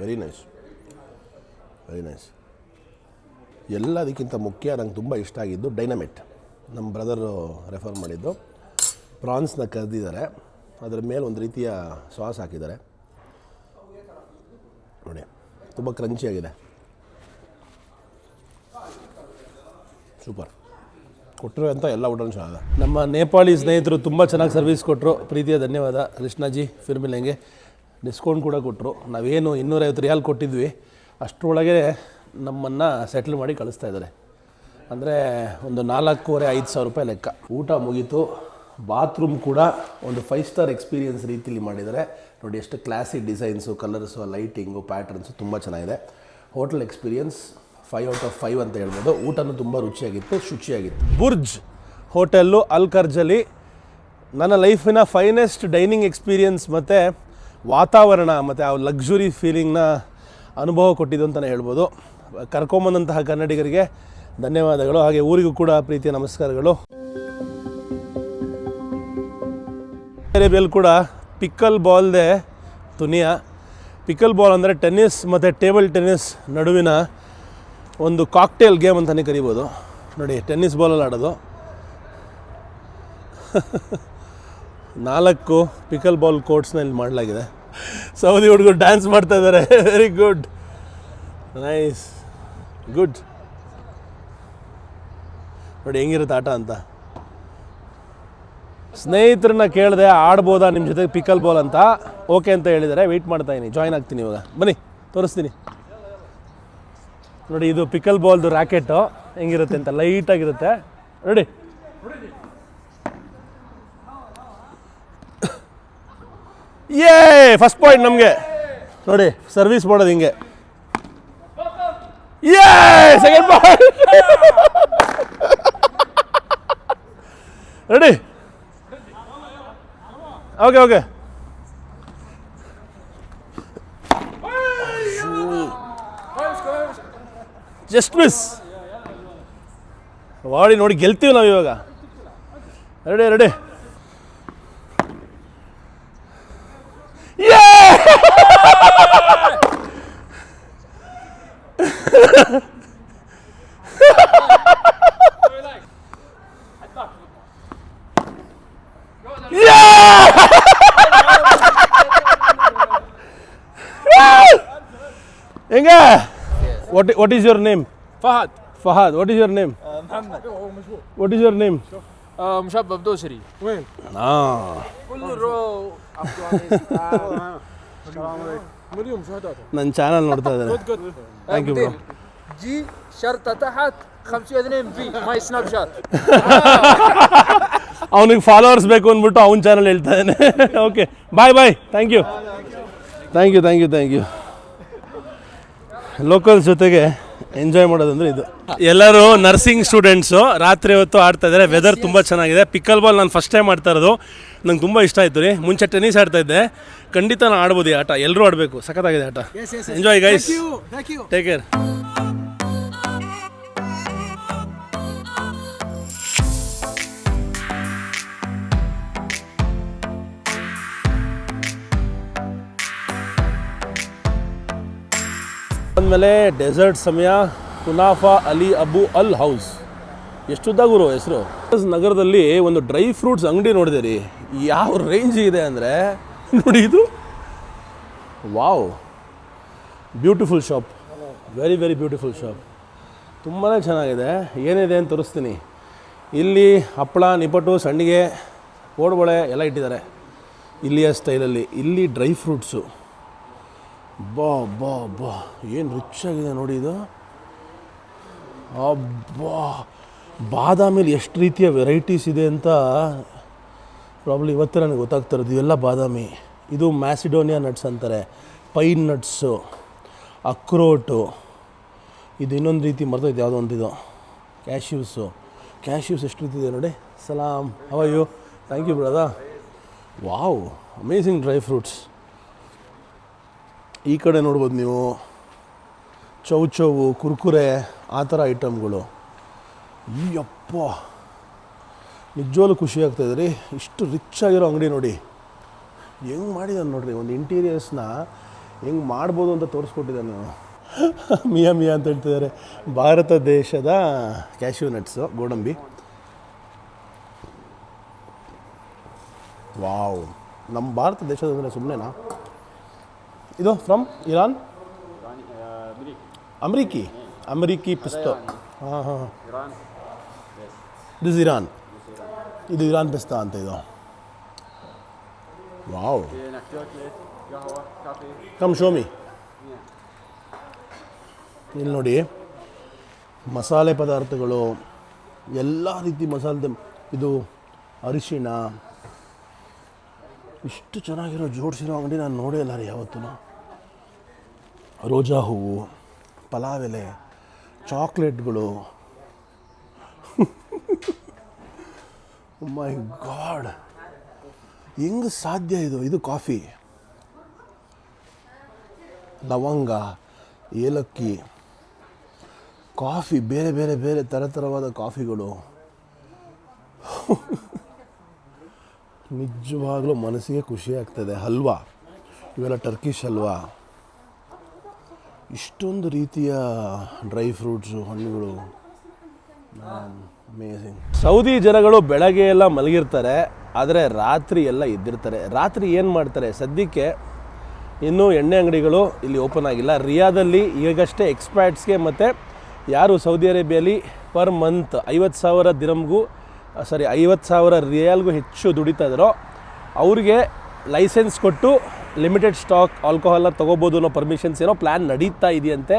Very nice. ಎಲ್ಲದಕ್ಕಿಂತ ಮುಖ್ಯ ನಂಗೆ ತುಂಬ ಇಷ್ಟ ಆಗಿದ್ದು ಡೈನಮೆಟ್. ನಮ್ಮ ಬ್ರದರು ರೆಫರ್ ಮಾಡಿದ್ದು. ಪ್ರಾನ್ಸ್ನ ಕರೆದಿದ್ದಾರೆ, ಅದರ ಮೇಲೆ ಒಂದು ರೀತಿಯ ಸಾಸ್ ಹಾಕಿದ್ದಾರೆ ನೋಡಿ, ತುಂಬ ಕ್ರಂಚಿಯಾಗಿದೆ. ಸೂಪರ್. ಕೊಟ್ಟರು ಅಂತ ಎಲ್ಲ ಊಟನೂ ಚೆನ್ನಾಗಿದೆ. ನಮ್ಮ ನೇಪಾಳಿ ಸ್ನೇಹಿತರು ತುಂಬ ಚೆನ್ನಾಗಿ ಸರ್ವಿಸ್ ಕೊಟ್ಟರು. ಪ್ರೀತಿಯ ಧನ್ಯವಾದ ಕೃಷ್ಣಾಜಿ. ಫಿರ್ಮಿಲೆಂಗೆ ಡಿಸ್ಕೌಂಟ್ ಕೂಡ ಕೊಟ್ಟರು. ನಾವೇನು 250 ರಿಯಾಲ್ ಕೊಟ್ಟಿದ್ವಿ, ಅಷ್ಟರೊಳಗೆ ನಮ್ಮನ್ನು ಸೆಟ್ಲ್ ಮಾಡಿ ಕಳಿಸ್ತಾ ಇದ್ದಾರೆ. ಅಂದರೆ ಒಂದು 4,500-5,000 ರೂಪಾಯಿ ಲೆಕ್ಕ. ಊಟ ಮುಗೀತು. ಬಾತ್ರೂಮ್ ಕೂಡ ಒಂದು 5 ಸ್ಟಾರ್ ಎಕ್ಸ್ಪೀರಿಯನ್ಸ್ ರೀತಿಯಲ್ಲಿ ಮಾಡಿದ್ದಾರೆ ನೋಡಿ. ಎಷ್ಟು classy designs, colours, lighting, patterns ತುಂಬ ಚೆನ್ನಾಗಿದೆ. ಹೋಟೆಲ್ ಎಕ್ಸ್ಪೀರಿಯನ್ಸ್ 5 ಔಟ್ ಆಫ್ 5 ಅಂತ ಹೇಳ್ಬೋದು. ಊಟನೂ ತುಂಬ ರುಚಿಯಾಗಿತ್ತು, ಶುಚಿಯಾಗಿತ್ತು. ಬುರ್ಜ್ ಹೋಟೆಲ್ಲು ಅಲ್ ಖರ್ಜಲ್ಲಿ ನನ್ನ ಲೈಫಿನ ಫೈನೆಸ್ಟ್ ಡೈನಿಂಗ್ ಎಕ್ಸ್ಪೀರಿಯನ್ಸ್ ಮತ್ತು ವಾತಾವರಣ ಮತ್ತು ಆ ಲಕ್ಸುರಿ ಫೀಲಿಂಗ್ನ ಅನುಭವ ಕೊಟ್ಟಿದ್ದು ಅಂತಲೇ ಹೇಳ್ಬೋದು. ಕರ್ಕೊಂಬಂದಂತಹ ಕನ್ನಡಿಗರಿಗೆ ಧನ್ಯವಾದಗಳು. ಹಾಗೆ ಊರಿಗೂ ಕೂಡ ಪ್ರೀತಿಯ ನಮಸ್ಕಾರಗಳು. ಅರೇಬಿಯಲ್ಲಿ ಕೂಡ ಪಿಕ್ಕಲ್ ಬಾಲ್ದೆ ದುನಿಯಾ. ಪಿಕ್ಕಲ್ ಬಾಲ್ ಅಂದರೆ ಟೆನ್ನಿಸ್ ಮತ್ತು ಟೇಬಲ್ ಟೆನ್ನಿಸ್ ನಡುವಿನ ಒಂದು ಕಾಕ್ಟೇಲ್ ಗೇಮ್ ಅಂತಲೇ ಕರಿಬೋದು ನೋಡಿ. ಟೆನ್ನಿಸ್ ಬಾಲಲ್ಲಿ ಆಡೋದು. 4 ಪಿಕಲ್ ಬಾಲ್ ಕೋರ್ಟ್ಸ್ನ ಇಲ್ಲಿ ಮಾಡಲಾಗಿದೆ. ಸೌದಿ ಹುಡುಗರು ಡ್ಯಾನ್ಸ್ ಮಾಡ್ತಾ ಇದ್ದಾರೆ. Very good, nice, good. ನೋಡಿ ಹೆಂಗಿರುತ್ತೆ ಆಟ ಅಂತ. ಸ್ನೇಹಿತರನ್ನ ಕೇಳಿದೆ ಆಡ್ಬೋದಾ ನಿಮ್ಮ ಜೊತೆ ಪಿಕಲ್ ಬಾಲ್ ಅಂತ. ಓಕೆ ಅಂತ ಹೇಳಿದ್ದಾರೆ. ವೆಯ್ಟ್ ಮಾಡ್ತಾ ಇದ್ದೀನಿ, ಜಾಯ್ನ್ ಆಗ್ತೀನಿ ಇವಾಗ. ಬನ್ನಿ ತೋರಿಸ್ತೀನಿ. ನೋಡಿ ಇದು ಪಿಕಲ್ ಬಾಲ್ದು ರ್ಯಾಕೆಟು ಹೆಂಗಿರುತ್ತೆ ಅಂತ, ಲೈಟಾಗಿರುತ್ತೆ ನೋಡಿ. ಏ ಫಸ್ಟ್ ಪಾಯಿಂಟ್ ನಮಗೆ. ನೋಡಿ ಸರ್ವಿಸ್ ಮಾಡೋದು ಹಿಂಗೆ. ಏ second point. Ready, okay okay. Just miss. ವಾಡಿ ನೋಡಿ ಗೆಲ್ತೀವಿ ನಾವು ಇವಾಗ. Ready ready. ಹೆಂಗ? What is your name? فهد. Fahad. What is your name? محمد. What is your name? مشبب دوسري. وين؟ كل رو مليون مشاهدات. ನನ್ನ ಚಾನಲ್ ನೋಡ್ತಾ ಇದ್ದಾರೆ. Thank you bro. جي شرطة تحت 52 في ماي سناب شات. ಅವನಿಗೆ ಫಾಲೋವರ್ಸ್ ಬೇಕು ಅಂದ್ಬಿಟ್ಟು ಅವ್ನ ಚಾನಲ್ ಹೇಳ್ತಾ ಇದ್ದಾನೆ. Okay bye bye. Thank you thank you thank you thank you. Locals ಜೊತೆಗೆ ಎಂಜಾಯ್ ಮಾಡೋದಂದ್ರೆ ಇದು. ಎಲ್ಲರೂ ನರ್ಸಿಂಗ್ ಸ್ಟೂಡೆಂಟ್ಸು ರಾತ್ರಿ ಹೊತ್ತು ಆಡ್ತಾ ಇದ್ದಾರೆ. ವೆದರ್ ತುಂಬ ಚೆನ್ನಾಗಿದೆ. ಪಿಕಲ್ ಬಾಲ್ ನಾನು ಫಸ್ಟ್ ಟೈಮ್ ಆಡ್ತಾ ಇರೋದು. ನಂಗೆ ತುಂಬ ಇಷ್ಟ ಆಯಿತು ರೀ. ಮುಂಚೆ ಟೆನ್ನಿಸ್ ಆಡ್ತಾ ಇದ್ದೆ. ಖಂಡಿತ ನಾನು ಆಡ್ಬೋದು ಈ ಆಟ. ಎಲ್ಲರೂ ಆಡಬೇಕು. ಸಖತ್ತಾಗಿದೆ ಆಟ. Enjoy guys. Take care. ಅಂದಮೇಲೆ ಡೆಸರ್ಟ್ ಸಮಯ. ಕುನಾಫಾ ಅಲಿ ಅಬು ಅಲ್ ಹೌಸ್. ಎಷ್ಟುದ್ದ ಗುರು ಹೆಸರು. ನಗರದಲ್ಲಿ ಒಂದು ಡ್ರೈ ಫ್ರೂಟ್ಸ್ ಅಂಗಡಿ ನೋಡಿದೆ ರೀ. ಯಾವ ರೇಂಜ್ ಇದೆ ಅಂದರೆ ನೋಡಿ ಇದು. Wow, beautiful shop. Very very beautiful shop. ತುಂಬಾ ಚೆನ್ನಾಗಿದೆ. ಏನಿದೆ ಅಂತ ತೋರಿಸ್ತೀನಿ. ಇಲ್ಲಿ ಹಪ್ಪಳ, ನಿಪ್ಪಟ್ಟು, ಸಂಡಿಗೆ, ಕೋಡ್ಬಳೆ ಎಲ್ಲ ಇಟ್ಟಿದ್ದಾರೆ ಇಲ್ಲಿಯ ಸ್ಟೈಲಲ್ಲಿ. ಇಲ್ಲಿ ಡ್ರೈ ಫ್ರೂಟ್ಸು. ಬಾ ಬಾ ಬಾ, ಏನು ರಿಚ್ ಆಗಿದೆ ನೋಡಿ ಇದು. ಅಬ್ಬಾ, ಬಾದಾಮಿಲಿ ಎಷ್ಟು ರೀತಿಯ ವೆರೈಟೀಸ್ ಇದೆ ಅಂತ ಪ್ರಾಬ್ಲಿ ಇವತ್ತೇ ನನಗೆ ಗೊತ್ತಾಗ್ತಾ ಇರೋದು. ಇವೆಲ್ಲ ಬಾದಾಮಿ. ಇದು ಮ್ಯಾಸಿಡೋನಿಯಾ ನಟ್ಸ್ ಅಂತಾರೆ. ಪೈನ್ ನಟ್ಸು, ಅಕ್ರೋಟು. ಇದು ಇನ್ನೊಂದು ರೀತಿ ಮರ್ತೈತೆ ಯಾವುದೋ ಒಂದಿದು. ಕ್ಯಾಶ್ಯೂಸು. ಕ್ಯಾಶ್ಯೂಸ್ ಎಷ್ಟು ರೀತಿ ಇದೆ ನೋಡಿ. ಸಲಾಮ್, how are you? Thank you brother. Wow, amazing dry fruits. ಈ ಕಡೆ ನೋಡ್ಬೋದು ನೀವು ಚೌಚೌವು, ಕುರ್ಕುರೆ, ಆ ಥರ ಐಟಮ್ಗಳು. ಅಯ್ಯಪ್ಪ, ನಿಜವಾಗ್ಲೂ ಖುಷಿ ಆಗ್ತಾಯಿದೆ ರೀ. ಇಷ್ಟು ರಿಚ್ ಆಗಿರೋ ಅಂಗಡಿ ನೋಡಿ. ಹೆಂಗೆ ಮಾಡಿದ್ದಾನೆ ನೋಡ್ರಿ. ಒಂದು ಇಂಟೀರಿಯರ್ಸ್ನ ಹೆಂಗೆ ಮಾಡ್ಬೋದು ಅಂತ ತೋರಿಸ್ಕೊಟ್ಟಿದ್ದಾನೆ ನಾವು. ಮಿಯಾ ಮಿಯಾ ಅಂತ ಹೇಳ್ತಿದ್ದಾರೆ. ಭಾರತ ದೇಶದ ಕ್ಯಾಶ್ಯೂ ನಟ್ಸು, ಗೋಡಂಬಿ. ವಾವ್, ನಮ್ಮ ಭಾರತ ದೇಶದಂದರೆ ಸುಮ್ಮನೆನಾ? ಇದು ಫ್ರಮ್ ಇರಾನ್? ಅಮೆರಿಕಿ ಪಿಸ್ತಾ. ಹಾಂ ಹಾಂ, ದಿಸ್ ಇರಾನ್. ಇದು ಇರಾನ್ ಪಿಸ್ತಾ ಅಂತ ಇದು. Wow, come show me. ಇಲ್ಲಿ ನೋಡಿ ಮಸಾಲೆ ಪದಾರ್ಥಗಳು, ಎಲ್ಲ ರೀತಿ ಮಸಾಲೆ. ಇದು ಅರಿಶಿಣ. ಇಷ್ಟು ಚೆನ್ನಾಗಿರೋ ಜೋಡಿಸಿರೋ ಅಂಗಡಿ ನಾನು ನೋಡೇ ಇಲ್ಲ ರೀ ಯಾವತ್ತೂ. ರೋಜಾ ಹೂವು, ಪಲಾವ್ ಎಲೆ, ಚಾಕ್ಲೇಟ್ಗಳು. ಮೈ ಗಾಡ್, ಹೆಂಗೆ ಸಾಧ್ಯ ಇದು? ಇದು ಕಾಫಿ, ಲವಂಗ, ಏಲಕ್ಕಿ, ಕಾಫಿ, ಬೇರೆ ಬೇರೆ ಬೇರೆ ಥರವಾದ ಕಾಫಿಗಳು. ನಿಜವಾಗ್ಲೂ ಮನಸ್ಸಿಗೆ ಖುಷಿ ಆಗ್ತದೆ. ಹಲ್ವಾ, ಇವೆಲ್ಲ ಟರ್ಕಿಶ್ ಹಲ್ವಾ. ಇಷ್ಟೊಂದು ರೀತಿಯ ಡ್ರೈ ಫ್ರೂಟ್ಸು, ಹಣ್ಣುಗಳು. ಅಮೇಝಿಂಗ್. ಸೌದಿ ಜನಗಳು ಬೆಳಗ್ಗೆ ಎಲ್ಲ ಮಲಗಿರ್ತಾರೆ, ಆದರೆ ರಾತ್ರಿ ಎಲ್ಲ ಎದ್ದಿರ್ತಾರೆ. ರಾತ್ರಿ ಏನು ಮಾಡ್ತಾರೆ? ಸದ್ಯಕ್ಕೆ ಇನ್ನೂ ಎಣ್ಣೆ ಅಂಗಡಿಗಳು ಇಲ್ಲಿ ಓಪನ್ ಆಗಿಲ್ಲ. ರಿಯಾದಲ್ಲಿ ಈಗಷ್ಟೇ ಎಕ್ಸ್ಪ್ಯಾಟ್ಸ್ಗೆ ಮತ್ತು ಯಾರು ಸೌದಿ ಅರೇಬಿಯಲ್ಲಿ ಪರ್ ಮಂತ್ 50,000 ದಿರಮ್ಗೂ 50,000 ರಿಯಾಲ್ಗೂ ಹೆಚ್ಚು ದುಡಿತಾ ಇದ್ದಾರೋ ಅವ್ರಿಗೆ ಲೈಸೆನ್ಸ್ ಕೊಟ್ಟು ಲಿಮಿಟೆಡ್ ಸ್ಟಾಕ್ ಆಲ್ಕೋಹಾಲ್ನ ತೊಗೋಬೋದು ಅನ್ನೋ ಪರ್ಮಿಷನ್ಸ್ ಏನೋ ಪ್ಲ್ಯಾನ್ ನಡೀತಾ ಇದೆಯಂತೆ.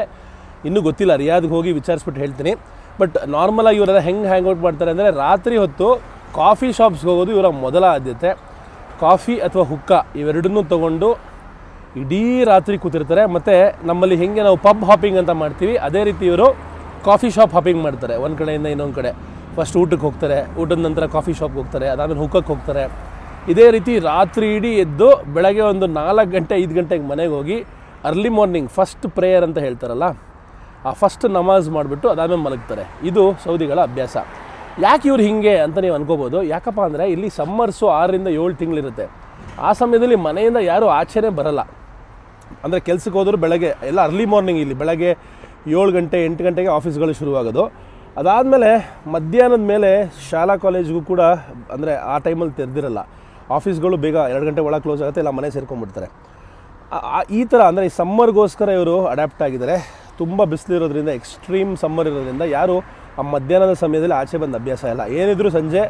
ಇನ್ನೂ ಗೊತ್ತಿಲ್ಲ, ರಿಯಾದ್ಗೆ ಹೋಗಿ ವಿಚಾರಿಸ್ಬಿಟ್ಟು ಹೇಳ್ತೀನಿ. ಬಟ್ ನಾರ್ಮಲಾಗಿ ಇವರೆಲ್ಲ ಹೆಂಗೆ ಹ್ಯಾಂಗ್ಔಟ್ ಮಾಡ್ತಾರೆ ಅಂದರೆ ರಾತ್ರಿ ಹೊತ್ತು ಕಾಫಿ ಶಾಪ್ಸ್ಗೆ ಹೋಗೋದು ಇವರ ಮೊದಲ ಆದ್ಯತೆ. ಕಾಫಿ ಅಥವಾ ಹುಕ್ಕ ಇವೆರಡನ್ನೂ ತೊಗೊಂಡು ಇಡೀ ರಾತ್ರಿ ಕೂತಿರ್ತಾರೆ. ಮತ್ತು ನಮ್ಮಲ್ಲಿ ಹೆಂಗೆ ನಾವು ಪಬ್ ಹಾಪಿಂಗ್ ಅಂತ ಮಾಡ್ತೀವಿ ಅದೇ ರೀತಿ ಇವರು ಕಾಫಿ ಶಾಪ್ ಹಾಪಿಂಗ್ ಮಾಡ್ತಾರೆ. ಒಂದು ಕಡೆಯಿಂದ ಇನ್ನೊಂದು ಕಡೆ. ಫಸ್ಟ್ ಊಟಕ್ಕೆ ಹೋಗ್ತಾರೆ, ಊಟದ ನಂತರ ಕಾಫಿ ಶಾಪ್ಗೆ ಹೋಗ್ತಾರೆ, ಅದಾದಮೇಲೆ ಹುಕ್ಕಕ್ಕೆ ಹೋಗ್ತಾರೆ. ಇದೇ ರೀತಿ ರಾತ್ರಿ ಇಡೀ ಎದ್ದು ಬೆಳಗ್ಗೆ ಒಂದು 4 ಗಂಟೆ 5 ಗಂಟೆಗೆ ಮನೆಗೆ ಹೋಗಿ ಅರ್ಲಿ ಮಾರ್ನಿಂಗ್ ಫಸ್ಟ್ ಪ್ರೇಯರ್ ಅಂತ ಹೇಳ್ತಾರಲ್ಲ, ಆ ಫಸ್ಟ್ ನಮಾಜ್ ಮಾಡಿಬಿಟ್ಟು ಅದಾದಮೇಲೆ ಮಲಗ್ತಾರೆ. ಇದು ಸೌದಿಗಳ ಅಭ್ಯಾಸ. ಯಾಕೆ ಇವ್ರು ಹೀಗೆ ಅಂತ ನೀವು ಅನ್ಕೋಬೋದು. ಯಾಕಪ್ಪ ಅಂದರೆ ಇಲ್ಲಿ ಸಮ್ಮರ್ಸು 6 ರಿಂದ 7 ತಿಂಗಳಿರುತ್ತೆ. ಆ ಸಮಯದಲ್ಲಿ ಮನೆಯಿಂದ ಯಾರೂ ಆಚೆನೇ ಬರಲ್ಲ. ಅಂದರೆ ಕೆಲ್ಸಕ್ಕೆ ಹೋದ್ರು ಬೆಳಗ್ಗೆ ಎಲ್ಲ ಅರ್ಲಿ ಮಾರ್ನಿಂಗ್, ಇಲ್ಲಿ ಬೆಳಗ್ಗೆ 7 ಗಂಟೆ 8 ಗಂಟೆಗೆ ಆಫೀಸ್ಗಳು ಶುರುವಾಗೋದು. ಅದಾದಮೇಲೆ ಮಧ್ಯಾಹ್ನದ ಮೇಲೆ ಶಾಲಾ ಕಾಲೇಜ್ಗೂ ಕೂಡ ಅಂದರೆ ಆ ಟೈಮಲ್ಲಿ ತೆರೆದಿರಲ್ಲ. ಆಫೀಸ್ಗಳು ಬೇಗ 2 ಗಂಟೆ ಒಳಗೆ ಕ್ಲೋಸ್ ಆಗುತ್ತೆ, ಎಲ್ಲ ಮನೆ ಸೇರ್ಕೊಂಡ್ಬಿಡ್ತಾರೆ. ಈ ಥರ ಅಂದರೆ ಈ ಸಮ್ಮರ್ಗೋಸ್ಕರ ಇವರು ಅಡ್ಯಾಪ್ಟ್ ಆಗಿದ್ದಾರೆ. ತುಂಬ ಬಿಸಿಲಿರೋದ್ರಿಂದ, ಎಕ್ಸ್ಟ್ರೀಮ್ ಸಮ್ಮರ್ ಇರೋದ್ರಿಂದ ಯಾರು ಆ ಮಧ್ಯಾಹ್ನದ ಸಮಯದಲ್ಲಿ ಆಚೆ ಬಂದ ಅಭ್ಯಾಸ ಇಲ್ಲ. ಏನಿದ್ರು ಸಂಜೆ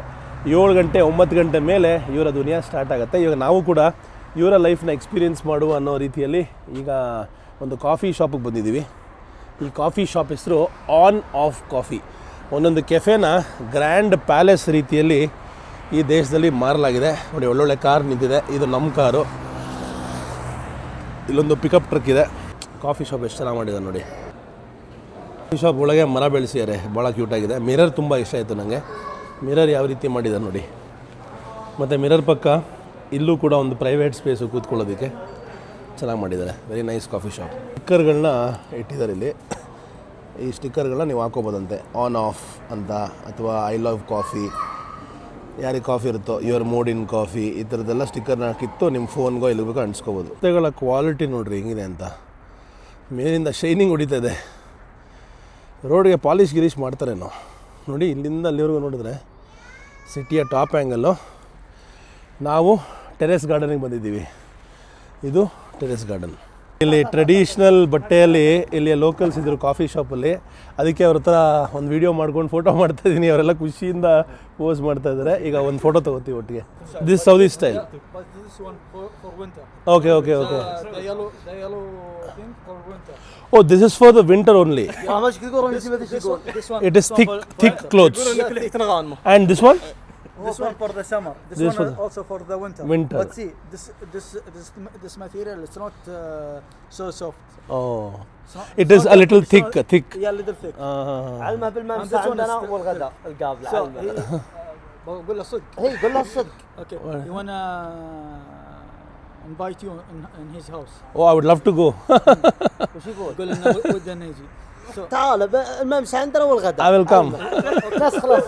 7 ಗಂಟೆ 9 ಗಂಟೆ ಮೇಲೆ ಇವರ ದುನಿಯಾ ಸ್ಟಾರ್ಟ್ ಆಗುತ್ತೆ. ಇವಾಗ ನಾವು ಕೂಡ ಇವರ ಲೈಫ್ನ ಎಕ್ಸ್ಪೀರಿಯೆನ್ಸ್ ಮಾಡುವ ಅನ್ನೋ ರೀತಿಯಲ್ಲಿ ಈಗ ಒಂದು ಕಾಫಿ ಶಾಪಿಗೆ ಬಂದಿದ್ದೀವಿ. ಈ ಕಾಫಿ ಶಾಪ್ ಹೆಸರು ಆನ್ ಆಫ್ ಕಾಫಿ. ಒಂದೊಂದು ಕೆಫೆನ ಗ್ರ್ಯಾಂಡ್ ಪ್ಯಾಲೇಸ್ ರೀತಿಯಲ್ಲಿ ಈ ದೇಶದಲ್ಲಿ ಮಾರಲಾಗಿದೆ. ನೋಡಿ, ಒಳ್ಳೊಳ್ಳೆ ಕಾರ್ ನಿಂತಿದೆ. ಇದು ನಮ್ಮ ಕಾರು. ಇಲ್ಲೊಂದು ಪಿಕಪ್ ಟ್ರಕ್ ಇದೆ. ಕಾಫಿ ಶಾಪ್ ಎಷ್ಟು ಚೆನ್ನಾಗಿ ಮಾಡಿದೆ ನೋಡಿ. ಕಾಫಿ ಶಾಪ್ ಒಳಗೆ ಮರ ಬೆಳೆಸಿದ್ದಾರೆ, ಭಾಳ ಕ್ಯೂಟಾಗಿದೆ. ಮಿರರ್ ತುಂಬ ಇಷ್ಟ ಆಯಿತು ನನಗೆ. ಮಿರರ್ ಯಾವ ರೀತಿ ಮಾಡಿದೆ ನೋಡಿ. ಮತ್ತು ಮಿರರ್ ಪಕ್ಕ ಇಲ್ಲೂ ಕೂಡ ಒಂದು ಪ್ರೈವೇಟ್ ಸ್ಪೇಸು ಕೂತ್ಕೊಳ್ಳೋದಕ್ಕೆ ಚೆನ್ನಾಗಿ ಮಾಡಿದ್ದಾರೆ. Very nice coffee shop. ಸ್ಟಿಕ್ಕರ್ಗಳನ್ನ ಇಟ್ಟಿದ್ದಾರೆ ಇಲ್ಲಿ. ಈ ಸ್ಟಿಕ್ಕರ್ಗಳನ್ನ ನೀವು ಹಾಕೋಬೋದಂತೆ, ಆನ್ ಆಫ್ ಅಂತ, ಅಥವಾ ಐ ಲವ್ ಕಾಫಿ, ಯಾರಿಗೆ ಕಾಫಿ ಇರುತ್ತೋ ಯುವರ್ ಮೂಡ್ ಇನ್ ಕಾಫಿ, ಈ ಥರದ್ದೆಲ್ಲ ಸ್ಟಿಕ್ಕರ್ನ ಕಿತ್ತು ನಿಮ್ಮ ಫೋನ್ಗೋ ಎಲ್ಲಿಗೋ ಅಂಟಿಸ್ಕೋಬೋದು. ಜೊತೆಗಳ ಕ್ವಾಲಿಟಿ ನೋಡಿರಿ ಹೆಂಗಿದೆ ಅಂತ. ಮೇಲಿಂದ ಶೈನಿಂಗ್ ಹೊಡಿತಾ ಇದೆ. ರೋಡ್ಗೆ ಪಾಲಿಶ್ ಗಿರೀಶ್ ಮಾಡ್ತಾರೇನೋ ನೋಡಿ. ಇಲ್ಲಿಂದ ಅಲ್ಲಿವರೆಗೂ ನೋಡಿದ್ರೆ ಸಿಟಿಯ ಟಾಪ್ ಆ್ಯಂಗಲ್ಲು. ನಾವು ಟೆರೆಸ್ ಗಾರ್ಡನಿಗೆ ಬಂದಿದ್ದೀವಿ. ಇದು ಟೆರೆಸ್ ಗಾರ್ಡನ್. ಇಲ್ಲಿ ಟ್ರೆಡಿಷ್ನಲ್ ಬಟ್ಟೆಯಲ್ಲಿ ಇಲ್ಲಿಯ ಲೋಕಲ್ಸ್ ಇದ್ದರು ಕಾಫಿ ಶಾಪಲ್ಲಿ. ಅದಕ್ಕೆ ಅವ್ರ ಹತ್ರ ಒಂದು ವೀಡಿಯೋ ಮಾಡ್ಕೊಂಡು ಫೋಟೋ ಮಾಡ್ತಾಯಿದ್ದೀನಿ. ಅವರೆಲ್ಲ ಖುಷಿಯಿಂದ ಪೋಸ್ ಮಾಡ್ತಾ ಇದ್ದಾರೆ. ಈಗ ಒಂದು ಫೋಟೋ ತೊಗೋತೀವಿ ಒಟ್ಟಿಗೆ. This Saudi style. Okay okay okay. Oh, this is for the winter only. It is thick clothes. And this one? This one for the summer. This one also for the winter. But see, this material is not so soft. Oh, it is a little thick. Yeah, little thick. علمها بالممسى عندنا والغداء القابلة. قول له صدق. هي قول له الصدق. Okay. You wanna invite you in his house. Oh, I would love to go. وش يقول؟ قول لنا ودنا نجي. تعال الممسى عندنا والغداء. I will come. بس خلاص.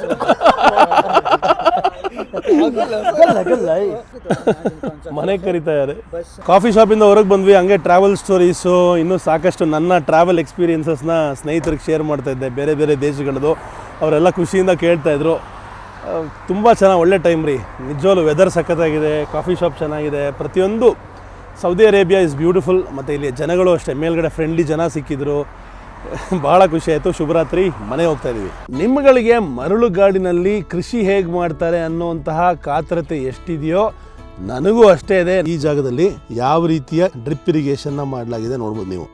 قلها هي. ಮನೆ ಕರೀತಾ ಇದ್ದಾರೆ. Coffee ಶಾಪಿಂದ ಹೊರಗೆ ಬಂದ್ವಿ. ಹಂಗೆ travel stories ಇನ್ನೂ ಸಾಕಷ್ಟು ನನ್ನ travel ಎಕ್ಸ್ಪೀರಿಯನ್ಸಸ್ನ ಸ್ನೇಹಿತರಿಗೆ ಶೇರ್ ಮಾಡ್ತಾ ಇದ್ದೆ, ಬೇರೆ ಬೇರೆ ದೇಶಗಳದ್ದು. ಅವರೆಲ್ಲ ಖುಷಿಯಿಂದ ಕೇಳ್ತಾಯಿದ್ರು. ತುಂಬ ಚೆನ್ನಾಗಿ ಒಳ್ಳೆ ಟೈಮ್ ರೀ. ನಿಜವಾಗ್ಲೂ ವೆದರ್ ಸಖತ್ತಾಗಿದೆ, ಕಾಫಿ ಶಾಪ್ ಚೆನ್ನಾಗಿದೆ, ಪ್ರತಿಯೊಂದು. Saudi Arabia is beautiful. ಮತ್ತು ಇಲ್ಲಿ ಜನಗಳು ಅಷ್ಟೇ, ಮೇಲ್ಗಡೆ ಫ್ರೆಂಡ್ಲಿ ಜನ ಸಿಕ್ಕಿದ್ರು. ಭಾಳ ಖುಷಿ ಆಯಿತು. ಶುಭರಾತ್ರಿ, ಮನೆ ಹೋಗ್ತಾ ಇದ್ದೀವಿ. ನಿಮ್ಮಗಳಿಗೆ ಮರಳುಗಾಡಿನಲ್ಲಿ ಕೃಷಿ ಹೇಗೆ ಮಾಡ್ತಾರೆ ಅನ್ನೋಂತಹ ಕಾತರತೆ ಎಷ್ಟಿದೆಯೋ ನನಗೂ ಅಷ್ಟೇ ಇದೆ. ಈ ಜಾಗದಲ್ಲಿ ಯಾವ ರೀತಿಯ ಡ್ರಿಪ್ ಇರಿಗೇಷನ್ನ ಮಾಡಲಾಗಿದೆ ನೋಡ್ಬೋದು ನೀವು.